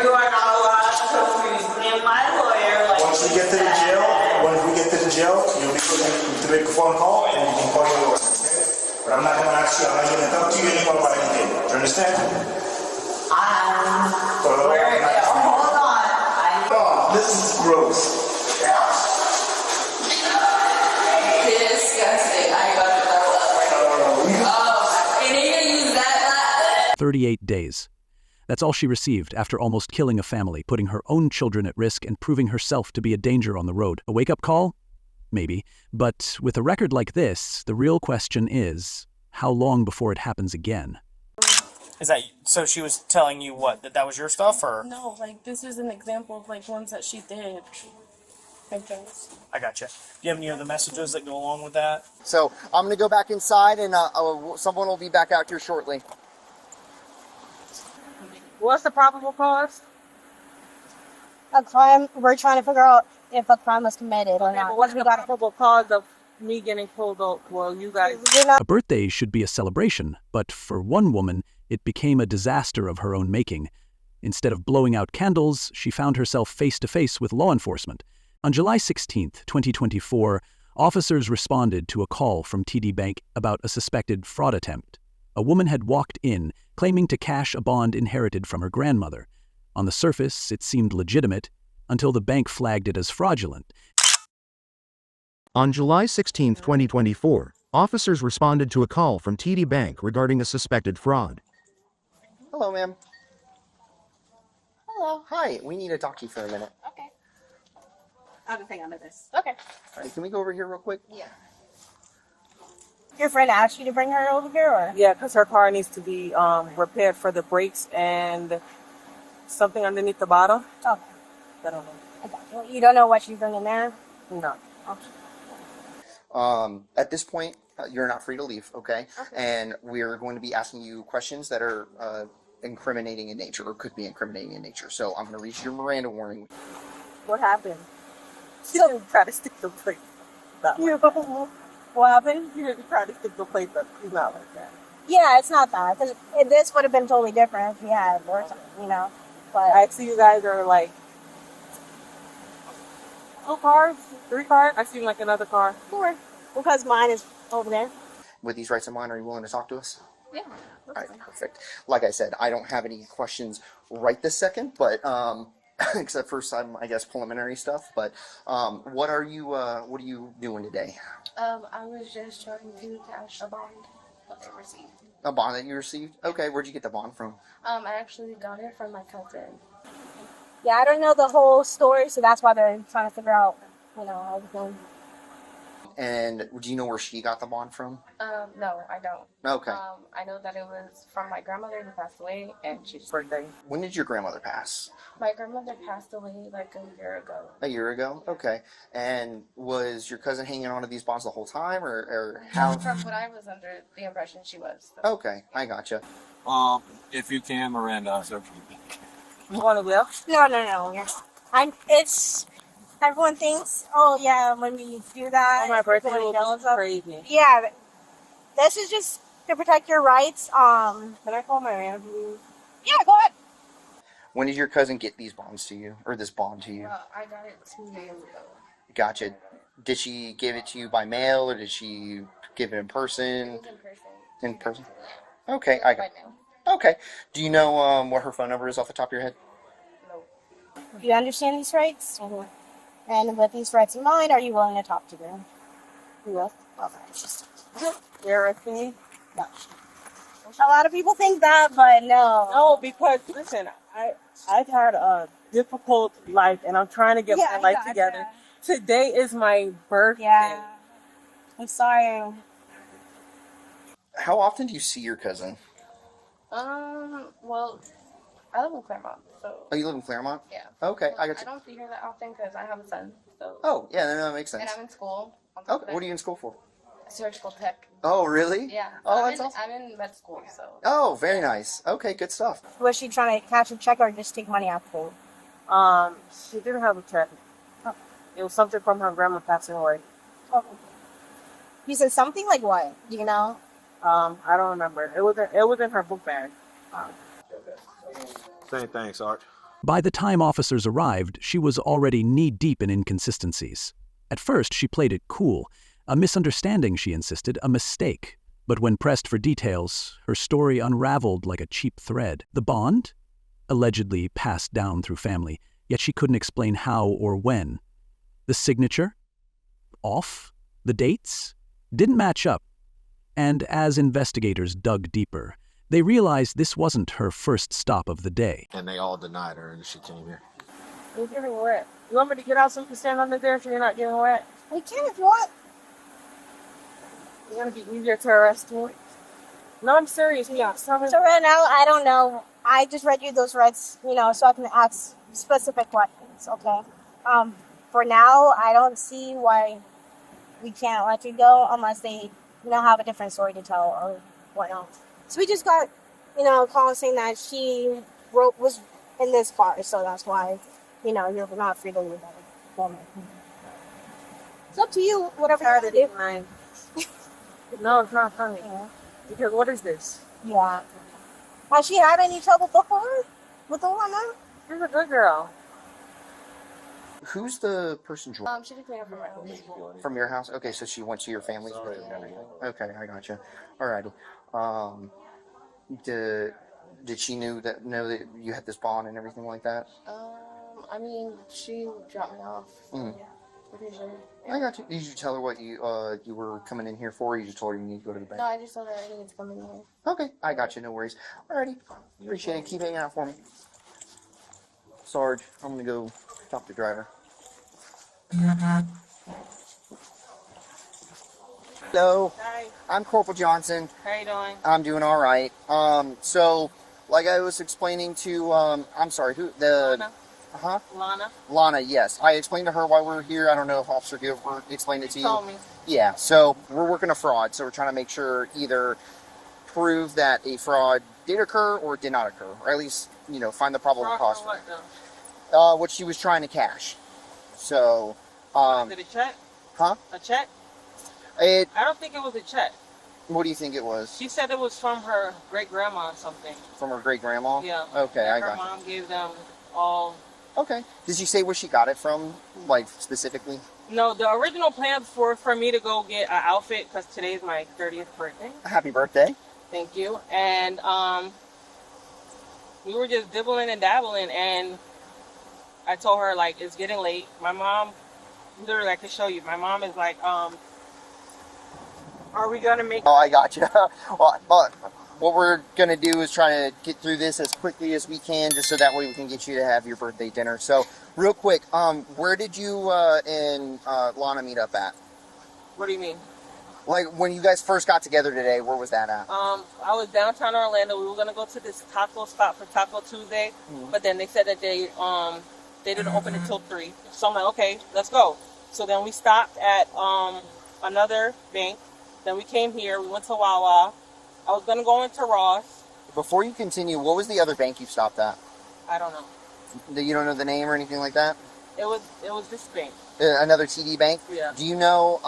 you are not allowed to refuse me and my lawyer. once we get to the jail, you'll be put to make a phone call and you can call your lawyer. Okay? But I'm not gonna ask you. I'm not gonna talk to you anymore about anything. Do you understand? Hold on. This is gross. Disgusting. I got to throw up right now. And they didn't use that. 38 days. That's all she received after almost killing a family, putting her own children at risk and proving herself to be a danger on the road. A wake-up call? Maybe. But with a record like this, the real question is, how long before it happens again? Is that so? She was telling you what, that was your stuff, or? No, like this is an example of like ones that she did. Like this. I gotcha. Do you have any other messages that go along with that? So I'm going to go back inside, and someone will be back out here shortly. What's the probable cause? A crime. We're trying to figure out if a crime was committed or not. What's the probable cause of me getting pulled over? Well, you guys... A birthday should be a celebration, but for one woman, it became a disaster of her own making. Instead of blowing out candles, she found herself face-to-face with law enforcement. On July 16, 2024, officers responded to a call from TD Bank about a suspected fraud attempt. A woman had walked in, claiming to cash a bond inherited from her grandmother. On the surface, it seemed legitimate, until the bank flagged it as fraudulent. On July 16, 2024, officers responded to a call from TD Bank regarding a suspected fraud. Hello, ma'am. Hello. Hi, we need to talk to you for a minute. Okay. I'll just hang on to this. Okay. All right, can we go over here real quick? Yeah. Your friend asked you to bring her over here, or? Yeah, because her car needs to be repaired for the brakes and something underneath the bottom. Oh. I don't know. Okay. You don't know what she's bringing there? No. Okay. At this point, you're not free to leave, okay? And we're going to be asking you questions that are incriminating in nature, or could be incriminating in nature. So I'm going to read you your Miranda warning. What happened? She didn't try to stick the plate. What happened? She didn't try to stick the plate, but she's not like that. Yeah, it's not that. Because this would have been totally different if we had more time, you know? But I see you guys are like 2 cars, 3 cars. I see like another car. 4. Because mine is over there. With these rights in mind, are you willing to talk to us? Yeah. All right, perfect. Like I said, I don't have any questions right this second, but except for some, I guess, preliminary stuff. But what are you doing today? I was just trying to cash a bond that I received. A bond that you received? Okay, where'd you get the bond from? I actually got it from my cousin. Yeah, I don't know the whole story, so that's why they're trying to figure out, you know, everything. And do you know where she got the bond from? No, I don't. Okay. I know that it was from my grandmother who passed away, and she's birthday. When did your grandmother pass? My grandmother passed away like a year ago. A year ago? Okay. And was your cousin hanging on to these bonds the whole time, or how? From what I was under the impression she was. So. Okay, I gotcha. If you can, Miranda, so. You want to live? No. It's everyone thinks, oh yeah, when we do that, my birthday will will be crazy. Yeah, this is just to protect your rights. Can I call my manager? Yeah, go ahead. When did your cousin get these bonds to you, or this bond to you? I got it 2 days ago. Gotcha. Did she give it to you by mail, or did she give it in person? It was in person. In person? Okay, I got it. Okay. Do you know what her phone number is off the top of your head? Do you understand these rights? Mm-hmm. And with these rights in mind, are you willing to talk to them? You will? Okay. You're with me? No. A lot of people think that, but no. No, because listen, I've had a difficult life, and I'm trying to get my life together. Today is my birthday. Yeah. I'm sorry. How often do you see your cousin? Well, I live in Claremont, so. Oh, you live in Claremont? Yeah. Okay, I got I you. don't see her that often because I have a son, so. Oh, yeah, no, that makes sense. And I'm in school. Oh, what are you in school for? Surgical tech. Oh, really? Yeah. Oh, that's awesome. I'm in med school, so. Oh, very nice. Okay, good stuff. Was she trying to cash a check or just take money out for? She didn't have a check. Oh. It was something from her grandma passing away. Oh. You said something like what? Do you know? I don't remember. It was in her book bag. Same thanks, Art. By the time officers arrived, she was already knee-deep in inconsistencies. At first, she played it cool. A misunderstanding, she insisted, a mistake. But when pressed for details, her story unraveled like a cheap thread. The bond? Allegedly passed down through family, yet she couldn't explain how or when. The signature? Off? The dates? Didn't match up. And as investigators dug deeper, they realized this wasn't her first stop of the day. And they all denied her and she came here. You're getting wet. You want me to get out so you can stand under there so you're not getting wet? We can if you want. It's going to be easier to arrest me. No, I'm serious. Yeah. So right now, I don't know. I just read you those rights, so I can ask specific questions, okay? For now, I don't see why we can't let you go unless they, have a different story to tell or whatnot. So we just got, a call saying that she was in this car, so that's why, you're not free to leave that moment. It's up to you, whatever you want to do. No, it's not funny. Yeah. Because what is this? Yeah. Has she had any trouble before with the woman? She's a good girl. Who's the person driving? She took me from my house. From your house? Okay, so she went to your family's place and everything. Okay, I gotcha. Alrighty. Did she know that you had this bond and everything like that? I mean, she dropped me off. Mm. Pretty sure. I got you. Did you tell her what you were coming in here for, or you just told her you need to go to the bank? No, I just told her I needed to come in here. Okay, I got you. No worries. Alrighty. Appreciate it. Keep hanging out for me. Sarge, I'm gonna go talk to the driver. Hello. Hi. I'm Corporal Johnson. How you doing? I'm doing all right. So, like I was explaining to, I'm sorry, who the? Lana. Huh? Lana, yes. I explained to her why we're here. I don't know if Officer Gilbert explained it to you. Told me. Yeah, so we're working a fraud, so we're trying to make sure either prove that a fraud did occur or did not occur, or at least, find the probable cause. What she was trying to cash. So, Did a check? Huh? A check? I don't think it was a check. What do you think it was? She said it was from her great-grandma or something. From her great-grandma? Yeah. Okay, I got Her mom gave them all. Okay. Did she say where she got it from, like, specifically? No, the original plan for me to go get an outfit, because today's my 30th birthday. Happy birthday. Thank you. And we were just dibbling and dabbling, and I told her, like, it's getting late. My mom, literally, I could show you. My mom is like, are we going to make... Oh, I got you. Well, what we're going to do is try to get through this as quickly as we can, just so that way we can get you to have your birthday dinner. So, real quick, where did you and Lana meet up at? What do you mean? Like, when you guys first got together today, where was that at? I was downtown Orlando. We were going to go to this taco spot for Taco Tuesday, but then they said that they didn't open it till 3. So I'm like, okay, let's go. So then we stopped at another bank. Then we came here. We went to Wawa. I was going to go into Ross. Before you continue, what was the other bank you stopped at? I don't know. You don't know the name or anything like that? It was this bank. Another TD bank? Yeah. Do you know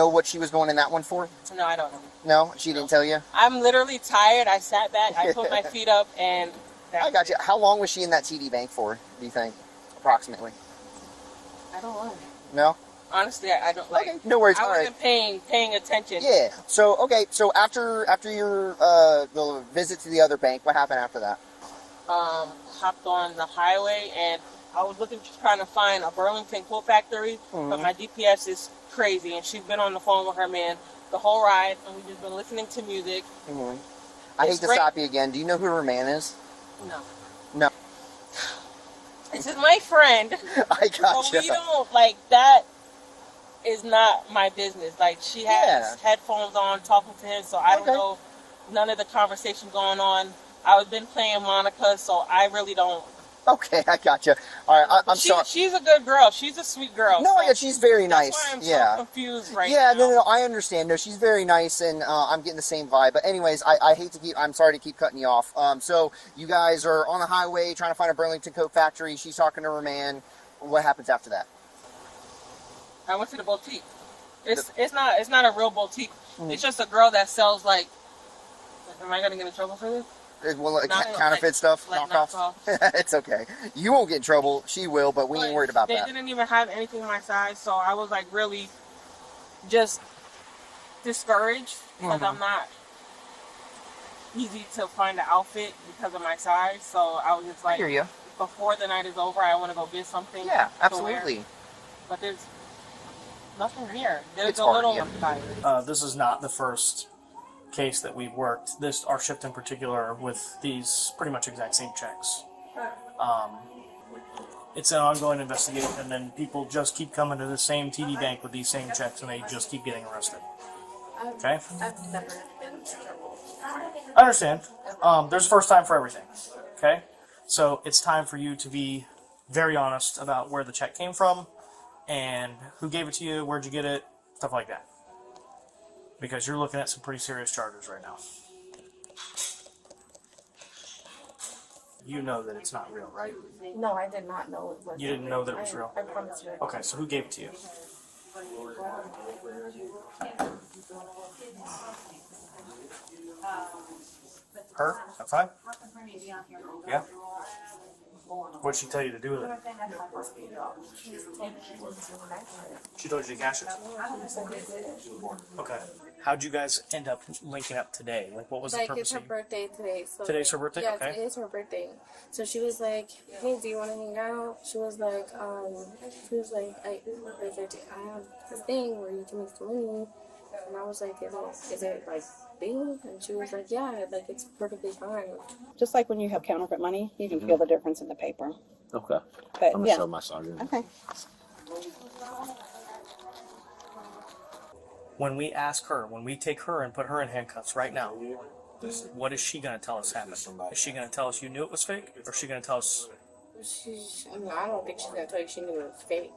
what she was going in that one for? No, I don't know. No? She didn't tell you? I'm literally tired. I sat back. I put my feet up, and I got you. How long was she in that TD Bank for, do you think, approximately? I don't know. No? Honestly, I don't like. Okay, no worries. I All wasn't right. paying attention. Yeah. So after your the visit to the other bank, what happened after that? Hopped on the highway and I was trying to find a Burlington coat factory, but my GPS is crazy, and she's been on the phone with her man the whole ride, and we've just been listening to music. I hate to stop you again. Do you know who her man is? No. No. This is my friend. I got So we don't, like, that is not my business. Like, she has headphones on talking to him, so I don't know none of the conversation going on. I've been playing Monica, so I really don't. Okay, I got you. All right, I'm sorry. She's a good girl. She's a sweet girl. No, yeah, she's very nice. That's why I'm so confused right now. now. I understand. No, she's very nice, and I'm getting the same vibe. But anyways, I hate to I'm sorry to keep cutting you off. So you guys are on the highway trying to find a Burlington coat factory. She's talking to her man. What happens after that? I went to the boutique. It's not a real boutique. It's just a girl that sells, like, am I gonna get in trouble for this? Well, counterfeit stuff, knockoffs. It's okay. You won't get in trouble. She will, but we ain't worried about that. They didn't even have anything my size, so I was like really just discouraged because I'm not easy to find an outfit because of my size. So I was just like, I hear you. Before the night is over, I want to go get something. Yeah, absolutely. But there's nothing here. There's It's a hard, little. This is not the first case that we've worked. Our shift in particular with these pretty much exact same checks. It's an ongoing investigation, and people just keep coming to the same TD Bank with these same checks, and they just keep getting arrested. Okay? I've never been in trouble. I understand. There's a first time for everything. Okay? So it's time for you to be very honest about where the check came from, and who gave it to you, where'd you get it, stuff like that. Because you're looking at some pretty serious charges right now. You know that it's not real, right? No, I did not know it was. You didn't know that it was real? I promise you. Okay, so who gave it to you? Her? That's fine? Yeah? What did she tell you to do with it? She told you to cash it? Okay. How'd you guys end up linking up today? Like, what was the purpose? It's her birthday today. So Today's her birthday? Yeah, Okay. it is her birthday. So she was like, hey, do you want to hang out? She was like, it's my birthday. I have this thing where you can make some money. And I was like, is it like thing? And she was like, yeah, like it's perfectly fine. Just like when you have counterfeit money, you can feel the difference in the paper. Okay. But, I'm gonna show my son. Okay. When we ask her, when we take her and put her in handcuffs right now, what is she going to tell us happened? Is she going to tell us you knew it was fake? Or is she going to tell us... I don't think she's going to tell you she knew it was fake.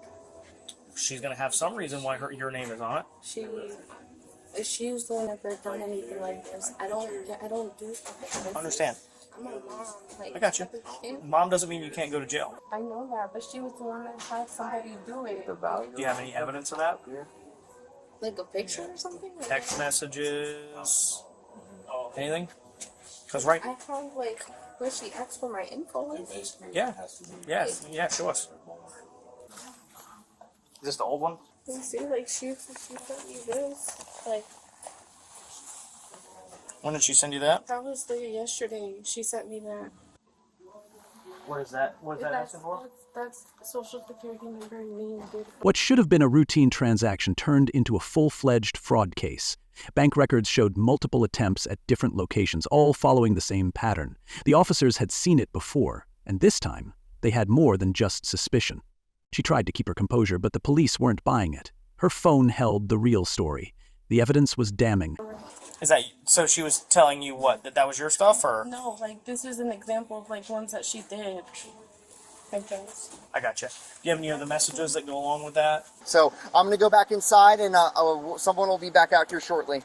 She's going to have some reason why your name is on it. She was the one that never done anything like this. I don't do stuff like this. I understand. I'm a mom. Like, I got you. Mom doesn't mean you can't go to jail. I know that, but she was the one that had somebody do it. Do you have any evidence of that? Like a picture or something? Text messages? Anything? Because right... I have, like, where she asked for my info. Yeah. Yeah, show us. Is this the old one? You see, like, she sent me this. Like, when did she send you that? that was there yesterday. She sent me that. What is that? What is that asking for? That's social security number and name. What should have been a routine transaction turned into a full-fledged fraud case. Bank records showed multiple attempts at different locations, all following the same pattern. The officers had seen it before, and this time, they had more than just suspicion. She tried to keep her composure, but the police weren't buying it. Her phone held the real story. The evidence was damning. Is that so? She was telling you what, that was your stuff, or? No, like this is an example of like ones that she did. Like this. I gotcha. Do you have any other messages that go along with that? So I'm gonna go back inside, and someone will be back out here shortly.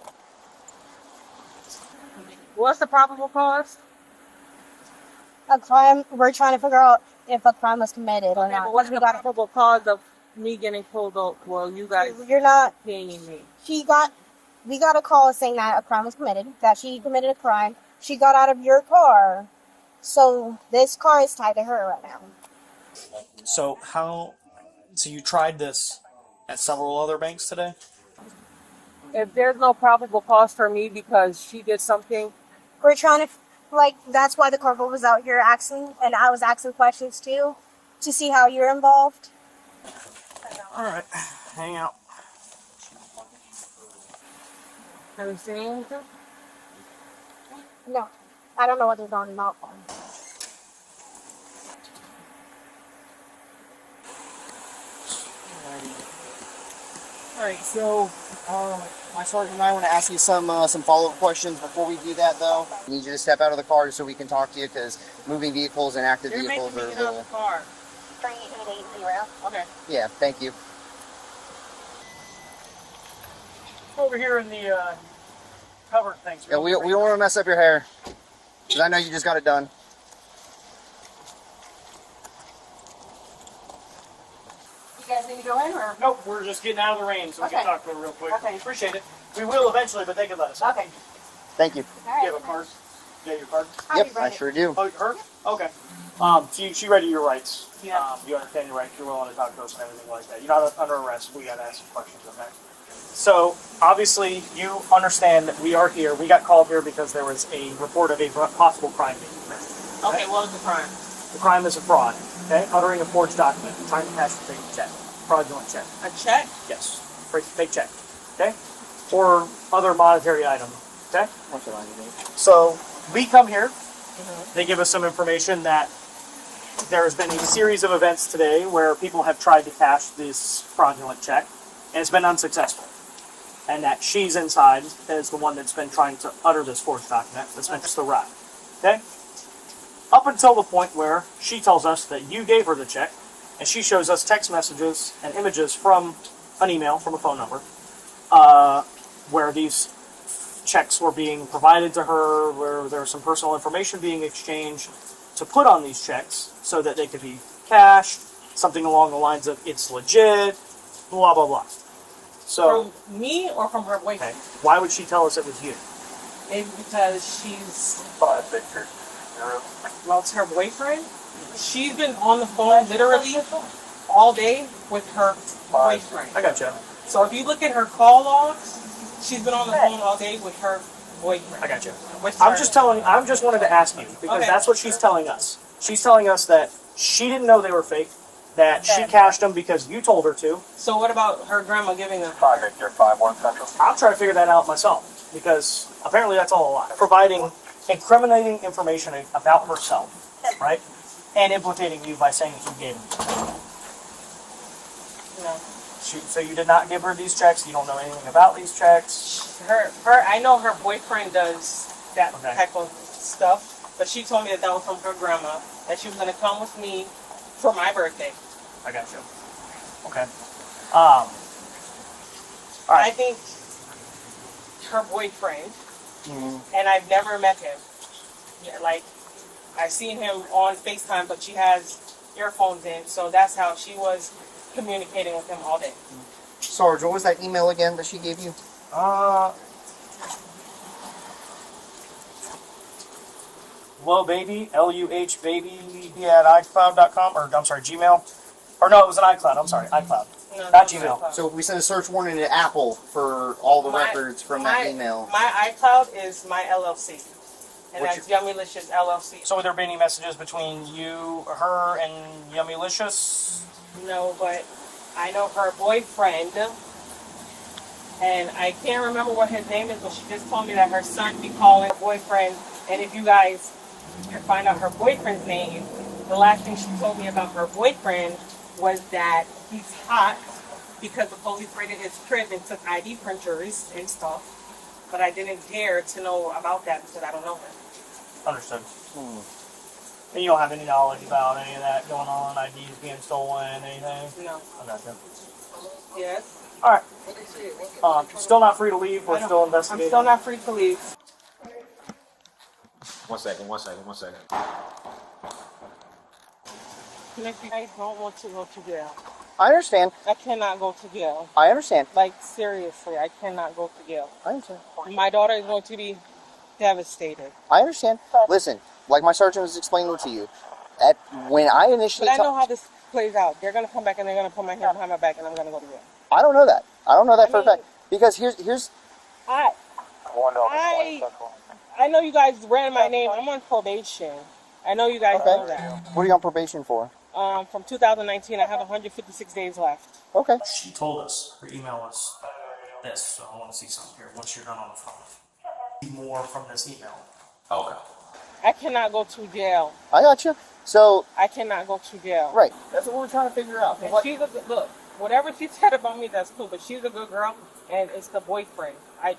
What's the probable cause? A crime. We're trying to figure out if a crime was committed or not. But what's the probable cause of me getting pulled over? Well, you guys. You're not paying me. We got a call saying that a crime was committed, that she committed a crime. She got out of your car So this car is tied to her right now. So so you tried this at several other banks today? If there's no probable cause for me because she did something, We're trying to, like, that's why the corporal was out here asking, and I was asking questions too, to see how you're involved. Alright, hang out. have you seen anything? No, I don't know what they're talking about. Alright, so my sergeant and I want to ask you some follow-up questions. Before we do that, though, I need you to step out of the car so we can talk to you, because moving vehicles and active vehicles are... Get out of the car. 3880. Okay. Yeah, thank you. Over here in the covered things. Yeah, we don't want to mess up your hair, because I know you just got it done. You guys need to go in, or? Nope, we're just getting out of the rain, so we Okay. can talk to her real quick. Okay. Appreciate it. We will eventually, but they can let us. Okay. Thank you. All right. You have a card? You have your card? Yep, I sure do. Oh, her? Okay. So she read you your rights. Yeah. You understand your rights. You're willing to talk to us and everything like that. You're not under arrest. We got to ask some questions, okay? So, obviously, you understand that we are here. We got called here because there was a report of a possible crime being committed. Okay, what was the crime? The crime is a fraud, okay? Uttering a forged document, trying to cash a fake check, fraudulent check. A check? Yes, fake check, okay? Or other monetary item, okay? What's it on you, So, we come here. They give us some information that there has been a series of events today where people have tried to cash this fraudulent check, and it's been unsuccessful. And that she's inside is the one that's been trying to utter this forged document. That's been just the rat. Okay? Up until the point where she tells us that you gave her the check, and she shows us text messages and images from an email, from a phone number, where these checks were being provided to her, where there was some personal information being exchanged to put on these checks so that they could be cashed, something along the lines of, it's legit, blah, blah, blah. So, From me or from her boyfriend? why would she tell us it was you? Maybe because she's... picture. Well, it's her boyfriend. She's been on the phone literally all day with her boyfriend. I gotcha. So if you look at her call logs, she's been on the phone all day with her boyfriend. I gotcha. With I'm her- just wanted to ask you, because Okay. that's what she's telling us. She's telling us that she didn't know they were fake, that she cashed them because you told her to. So what about her grandma giving them? 5 Victor, 5-1 Central. I'll try to figure that out myself, because apparently that's all a lie. Providing incriminating information about herself, right? And implicating you by saying that you gave them. No. So you did not give her these checks, you don't know anything about these checks? I know her boyfriend does that Okay. type of stuff, but she told me that was from her grandma, that she was going to come with me for my birthday. I got you. Okay. I think her boyfriend, and I've never met him. Yeah, like, I've seen him on FaceTime, but she has earphones in, so that's how she was communicating with him all day. Sarge, what was that email again that she gave you? Baby, Luh baby at iCloud.com, or I'm sorry, Gmail. Or no, it was an iCloud, I'm sorry, iCloud. No, Not Gmail. So we sent a search warning to Apple for all the records from that email. My iCloud is my LLC, and What's that's Yummylicious LLC. So would there be any messages between you, her, and Yummylicious? No, but I know her boyfriend, and I can't remember what his name is, but she just told me that her son be calling her boyfriend, and if you guys can find out her boyfriend's name, the last thing she told me about her boyfriend was that he's hot because the police raided his crib and took ID printers and stuff, but I didn't dare to know about that because I don't know him. Understood. And you don't have any knowledge about any of that going on, IDs being stolen, anything? No. I got you. Yes? Alright. Still not free to leave, we're still investigating. I'm still not free to leave. 1 second. I don't want to go to jail. I understand. I cannot go to jail. I understand. Like, seriously, I cannot go to jail. I understand. My daughter is going to be devastated. I understand. Listen, like my sergeant was explaining to you, when I initially... But I know how this plays out. They're going to come back and they're going to put my hand behind my back and I'm going to go to jail. I don't know that. I don't know that for a fact. Because here's... I know you guys ran my name. I'm on probation. I know you guys know that. What are you on probation for? From 2019, I have 156 days left. Okay. She told us, her email was this, so I want to see something here once you're done on the phone. More from this email. Okay. I cannot go to jail. I got you. So... I cannot go to jail. Right. That's what we're trying to figure out. And she's a good, look, whatever she said about me, that's cool, but she's a good girl, and it's the boyfriend.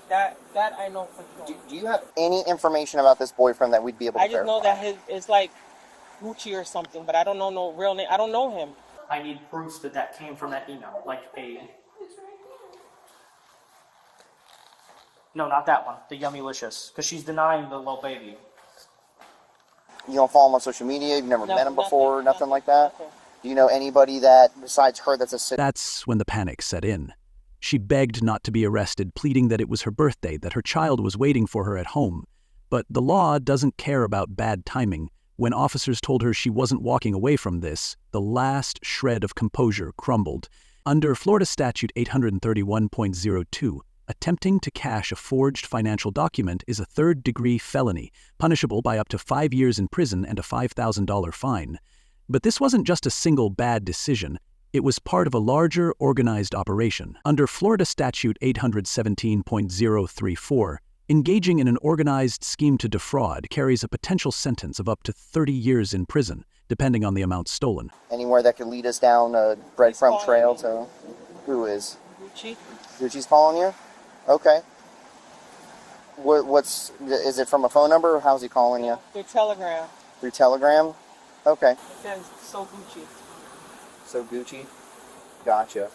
That I know for sure. Do you have any information about this boyfriend that we'd be able to verify? I just know that it's like Gucci or something, but I don't know no real name. I don't know him. I need proof that that came from that email, like a... No, not that one. The Yummylicious, because she's denying the little baby. You don't follow him on social media? You've never met him before? Nothing like that? Do you know anybody that, besides her, that's a citizen? That's when the panic set in. She begged not to be arrested, pleading that it was her birthday, that her child was waiting for her at home. But the law doesn't care about bad timing. When officers told her she wasn't walking away from this, the last shred of composure crumbled. Under Florida Statute 831.02, attempting to cash a forged financial document is a third-degree felony, punishable by up to 5 years in prison and a $5,000 fine. But this wasn't just a single bad decision. It was part of a larger, organized operation. Under Florida Statute 817.034, engaging in an organized scheme to defraud carries a potential sentence of up to 30 years in prison, depending on the amount stolen. Anywhere that could lead us down a breadcrumb trail to... Who is? Gucci. Gucci's calling you? Okay. Is it from a phone number, or how's he calling you? Through Telegram. Through Telegram? Okay. It says, so Gucci. So Gucci? Gotcha.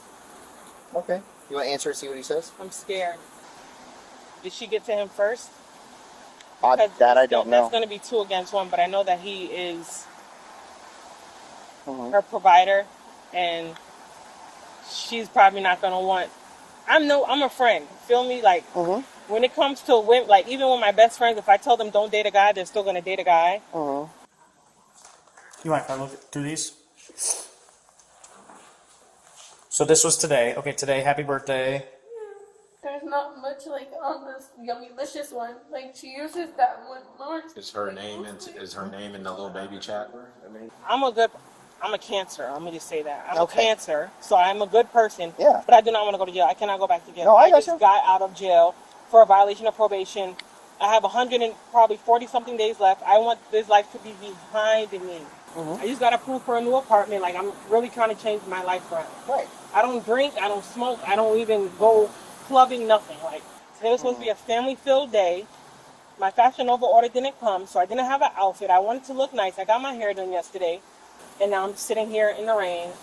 Okay. You want to answer and see what he says? I'm scared. Did she get to him first? That I don't know. That's going to be 2 against 1, but I know that he is her provider, and she's probably not going to want... I'm a friend. Feel me? Like, when it comes to women, like, even with my best friends, if I tell them don't date a guy, they're still going to date a guy. You mind if I look through these? So this was today. Okay, today, happy birthday. There's not much like on this Yummylicious one. Like she uses that one more. Is her name in the little baby chat? I'm a Cancer. I'm gonna just say that. I'm a Cancer, so I'm a good person. Yeah. But I do not want to go to jail. I cannot go back to jail. No, I just got out of jail for a violation of probation. I have 40 something days left. I want this life to be behind me. I just got approved for a new apartment. Like, I'm really trying to change my life around. Right. I don't drink. I don't smoke. I don't even go clubbing. Nothing. Like, today was supposed to be a family-filled day. My Fashion Nova order didn't come, so I didn't have an outfit. I wanted to look nice. I got my hair done yesterday, and now I'm sitting here in the rain.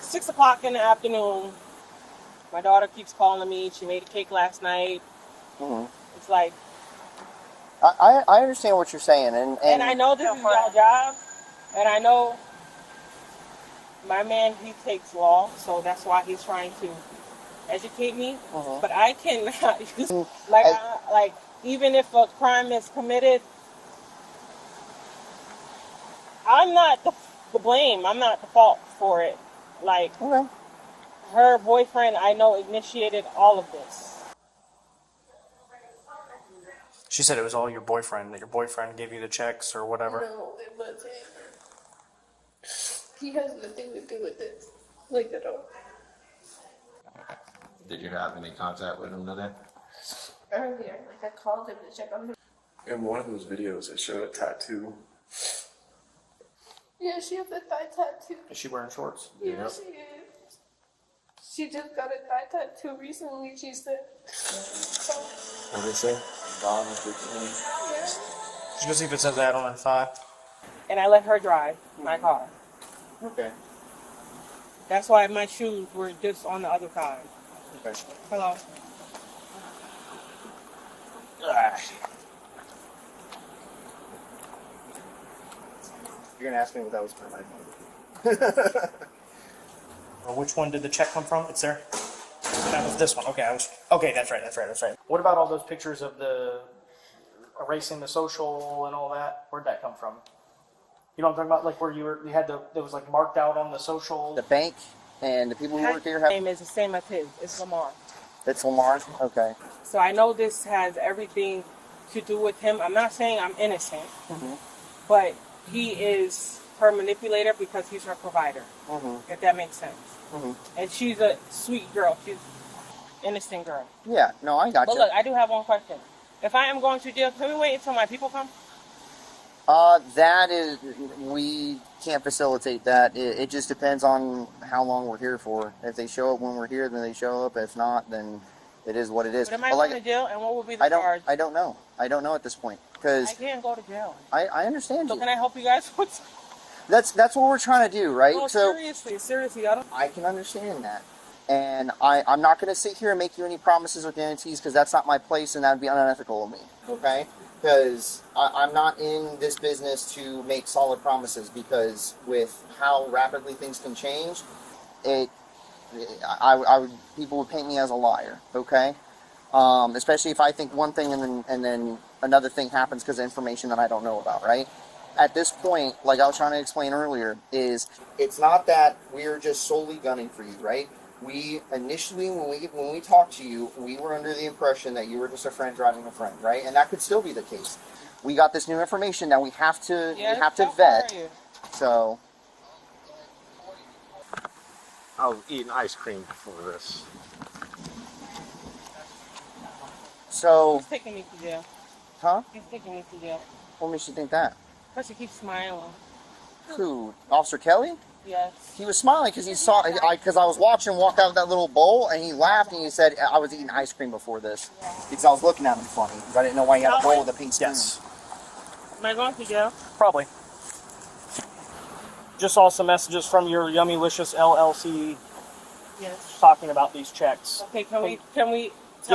6 o'clock in the afternoon. My daughter keeps calling me. She made a cake last night. It's like... I understand what you're saying, and I know this is your job, and I know my man, he takes law, so that's why he's trying to educate me. But I cannot use, like, even if a crime is committed, I'm not the blame. I'm not the fault for it. Like, her boyfriend, I know, initiated all of this. She said it was all your boyfriend, that your boyfriend gave you the checks or whatever. No, it wasn't. He has nothing to do with it. Like, at all. Did you have any contact with him today? Earlier, like, I called him to check on him. In one of those videos, it showed a tattoo. Yeah, she has a thigh tattoo. Is she wearing shorts? Yeah, she is. She just got a thigh tattoo recently, she said. So, What did they say? yeah. Did you go see if it says that on her thigh? And I let her drive my car. Okay. That's why my shoes were just on the other side. Okay. Hello. You're gonna ask me what that was for my Or which one did the check come from? It's there. That was this one. Okay, okay, that's right. What about all those pictures of erasing the social and all that. Where'd that come from? You know what I'm talking about? Like where you had there was like marked out on the social. The bank and the people who work here have. Name is the same as his. It's Lamar. It's Lamar. Okay. So I know this has everything to do with him. I'm not saying I'm innocent, but he is her manipulator because he's her provider. If that makes sense. And she's a sweet girl. She's an innocent girl. Yeah. No, I got But you. look, I do have one question. If I am going to jail, can we wait until my people come? That is, we can't facilitate that. It just depends on how long we're here for. If they show up when we're here, then they show up. If not, then it is what it is. But am I going to jail, and what will be the charge? I don't know. I don't know at this point because I can't go to jail. I understand So you. can I help you guys? That's what we're trying to do, right? No, So seriously, I can understand that. And I'm not going to sit here and make you any promises or guarantees because that's not my place and that would be unethical of me, okay? Because I'm not in this business to make solid promises because with how rapidly things can change, people would paint me as a liar, okay? Especially if I think one thing and then another thing happens because of information that I don't know about, right? At this point, like I was trying to explain earlier, is it's not that we're just solely gunning for you, right? We initially, when we talked to you, we were under the impression that you were just a friend driving a friend, right? And that could still be the case. We got this new information that we have to vet. So I was eating ice cream before this. So He's taking me to jail. Huh? He's taking me to jail. What makes you think that? Because he keeps smiling. Who? Officer Kelly? Yes. He was smiling because he saw, because I was watching him walk out of that little bowl, and he laughed and he said, I was eating ice cream before this. Because I was looking at him funny. Because I didn't know why he had a bowl with a pink spoon. Yes. Am I going to jail? Probably. Just saw some messages from your Yummylicious LLC Yes. talking about these checks. Okay, can we tell...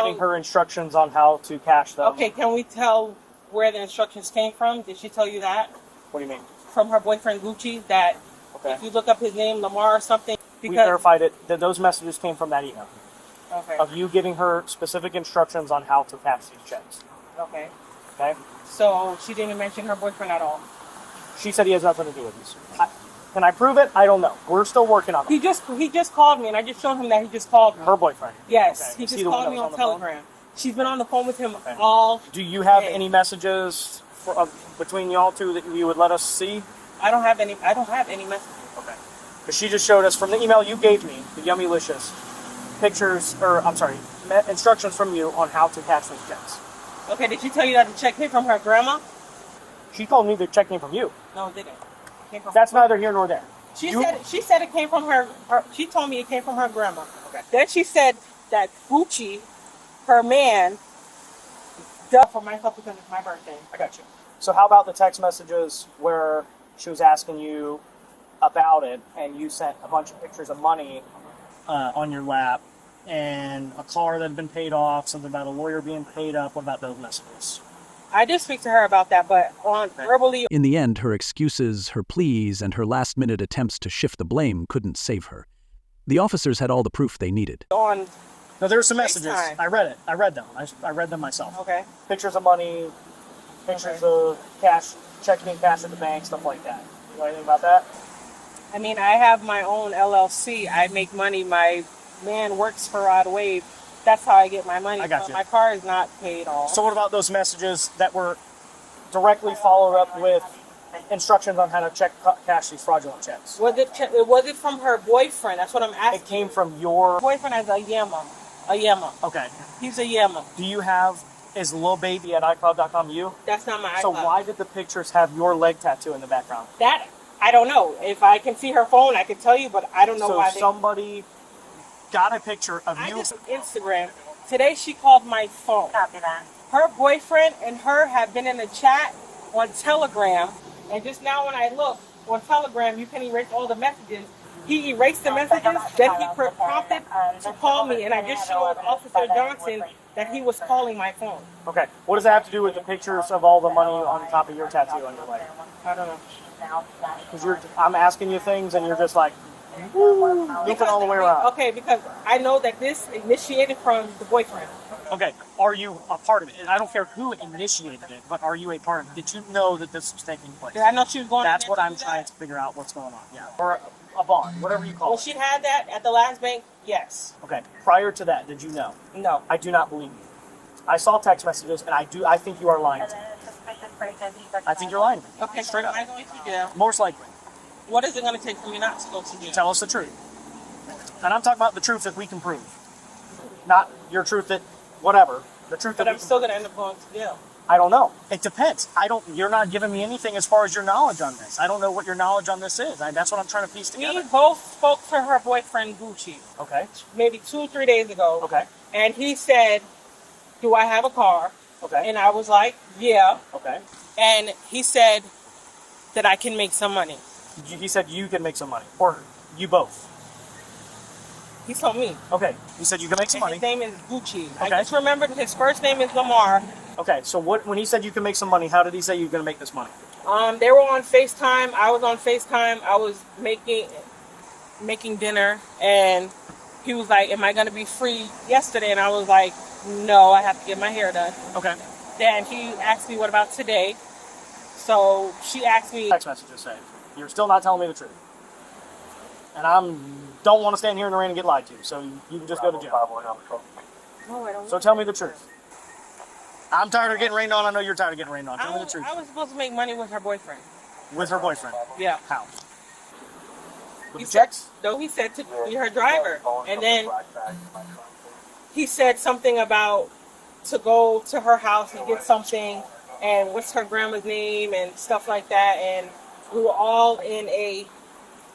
Giving her instructions on how to cash them. Okay, can we tell where the instructions came from? Did she tell you that? What do you mean? From her boyfriend Gucci, that if you look up his name, Lamar or something... We verified it, that those messages came from that email. Okay. Of you giving her specific instructions on how to cash these checks. Okay. Okay? So she didn't mention her boyfriend at all? She said he has nothing to do with these. Can I prove it? I don't know. We're still working on it. He just called me, and I just showed him that he just called me. Her boyfriend? Yes, Okay. he Is he just the one called that me was on on the phone? Telegram. She's been on the phone with him all Do you have day. any messages between y'all two that you would let us see? I don't have any messages. Okay. Because she just showed us from the email you gave me, the Yummylicious, instructions from you on how to cash these checks. Okay, did she tell you that the check came from her grandma? She told me the check came from you. No, it didn't. It came from That's neither here nor there. She said it came from her. She told me it came from her grandma. Okay. Then she said that Gucci, her man, did for myself because it's my birthday. I got you. So how about the text messages where she was asking you about it and you sent a bunch of pictures of money on your lap and a car that had been paid off, something about a lawyer being paid up? What about those messages? I did speak to her about that, but verbally... In the end, her excuses, her pleas, and her last-minute attempts to shift the blame couldn't save her. The officers had all the proof they needed. No, there were some messages. I read it. I read them. I read them myself. Okay. Pictures of money, pictures of cash, checks being cashed at the bank, stuff like that. You know anything about that? I mean, I have my own LLC. I make money. My man works for Rod Wave. That's how I get my money. I got you. My car is not paid off. So what about those messages that were directly followed up with instructions on how to cash these fraudulent checks? Was it from her boyfriend? That's what I'm asking. It came from your boyfriend as a Yema. Okay. He's a Yema. Do you have, is lilbaby@icloud.com you? That's not my iCloud. So why did the pictures have your leg tattoo in the background? That, I don't know. If I can see her phone, I can tell you, but I don't know why. So somebody got a picture of you. Instagram. Today she called my phone. Copy that. Her boyfriend and her have been in a chat on Telegram, and just now when I look on Telegram, you can erase all the messages. He erased the messages, then he prompted to call me, and I just showed Officer Johnson that he was calling my phone. Okay. What does that have to do with the pictures of all the money on top of your tattoo on your leg? I don't know. Because I'm asking you things and you're just like, Looping all the way around. Okay, because I know that this initiated from the boyfriend. Okay, are you a part of it? And I don't care who initiated it, but are you a part of it? Did you know that this was taking place? Did I know she was going? That's what I'm trying to figure out what's going on. Yeah, or a bond, whatever you call Well, it. she had that at the last bank. Yes. Okay. Prior to that, did you know? No. I do not believe you. I saw text messages, and I think you are lying to me. I think you're lying to me. Okay, straight up. Am I going to jail? Most likely. What is it going to take for me not to go to jail? Tell us the truth. And I'm talking about the truth that we can prove. Not your truth that, whatever. The truth that But I'm still going to end up going to jail. I don't know. It depends. You're not giving me anything as far as your knowledge on this. I don't know what your knowledge on this is. That's what I'm trying to piece together. We both spoke to her boyfriend, Gucci. Okay. Maybe 2 or 3 days ago. Okay. And he said, do I have a car? Okay. And I was like, yeah. Okay. And he said that I can make some money. He said you can make some money. Or you both. He told me. Okay. He said you can make some money. His name is Gucci. Okay. I just remembered his first name is Lamar. Okay, so when he said you can make some money, how did he say you were going to make this money? They were on FaceTime. I was on FaceTime. I was making dinner, and he was like, am I going to be free yesterday? And I was like, no, I have to get my hair done. Okay. Then he asked me, what about today? So she asked me... Text messages say, you're still not telling me the truth. And don't want to stand here in the rain and get lied to, so you can just go to jail. No, I don't. So tell me the truth. I'm tired of getting rained on. I know you're tired of getting rained on. Tell me the truth. I was supposed to make money with her boyfriend. With her boyfriend? Yeah. How? With He the checks? No, he said to be her driver. And then he said something about to go to her house and get something, and what's her grandma's name and stuff like that. And we were all in a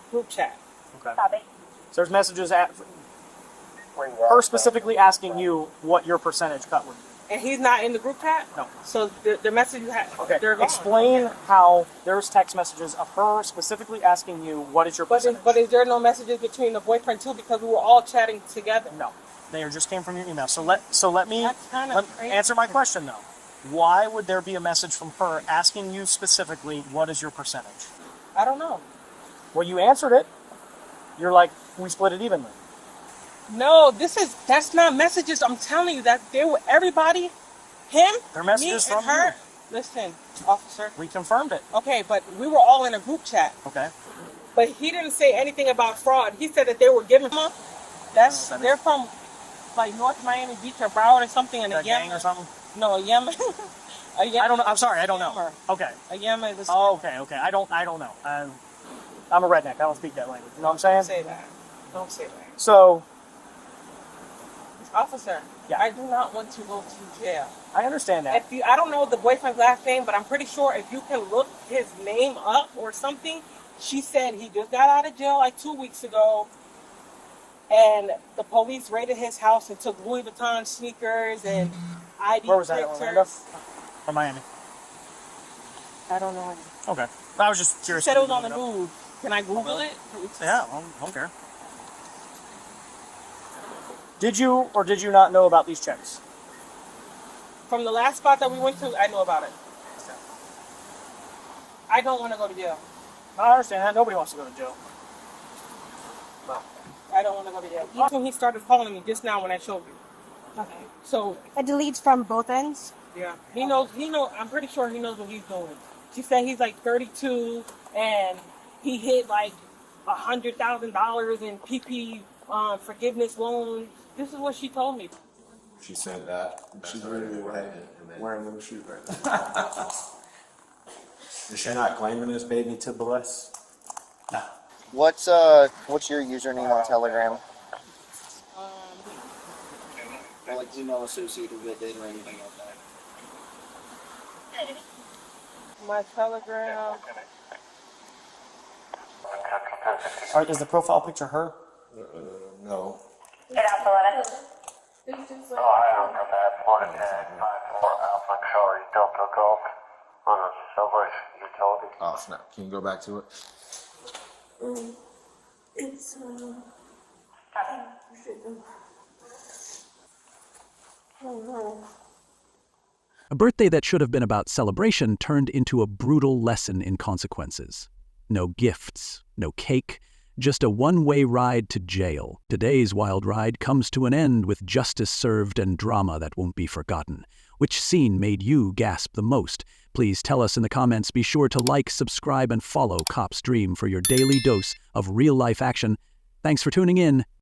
group chat. Okay. So there's messages at her specifically asking you what your percentage cut would be. And he's not in the group chat? No. So the messages Okay. they're gone. Explain how there's text messages of her specifically asking you what is your percentage. But is there no messages between the boyfriend too? Because we were all chatting together. No. They just came from your email. So let me crazy. answer my question though. Why would there be a message from her asking you specifically what is your percentage? I don't know. Well, you answered it. You're like, we split it evenly. No, that's not messages. I'm telling you that they were everybody, him, They're messages me, and from her. you. Listen, officer. We confirmed it. Okay, but we were all in a group chat. Okay. But he didn't say anything about fraud. He said that they were giving them. They're from like North Miami Beach or Broward or something, and a gang or something. No, a Yemen. A Yemen. I don't know. I'm sorry. I don't know. Okay. A Yemen. Oh, okay. I don't know. I'm a redneck. I don't speak that language. You know what I'm saying? Don't say that. Don't say that. So, officer, yeah. I do not want to go to jail. I understand that. I don't know the boyfriend's last name, but I'm pretty sure if you can look his name up or something, she said he just got out of jail like 2 weeks ago, and the police raided his house and took Louis Vuitton sneakers and ID. Where was that? Orlando or Miami? I don't know. Okay. I was just curious. She said it was on the news. Can I Google it? Yeah, I don't care. Did you or did you not know about these checks? From the last spot that we went to, I know about it. I don't want to go to jail. I understand that. Nobody wants to go to jail. I don't want to go to jail. Even when he started calling me just now when I showed you. Okay. So it deletes from both ends? Yeah. He knows, I'm pretty sure he knows what he's doing. She said he's like 32 and he hit like $100,000 in PP forgiveness loans. This is what she told me. She said that. She's literally wearing them shoes right now. Is she not claiming this baby to bless? No. What's your username on Telegram? Or like email associated with it or anything like that. My Telegram. Alright, is the profile picture her? No. Get out the letter. Ohio, Command 11054 Alpha Charlie Delta Golf on a Silver Utility. Oh snap! Can you go back to it? It's A birthday that should have been about celebration turned into a brutal lesson in consequences. No gifts, no cake, just a one-way ride to jail. Today's wild ride comes to an end with justice served and drama that won't be forgotten. Which scene made you gasp the most? Please tell us in the comments. Be sure to like, subscribe, and follow Cop's Dream for your daily dose of real-life action. Thanks for tuning in.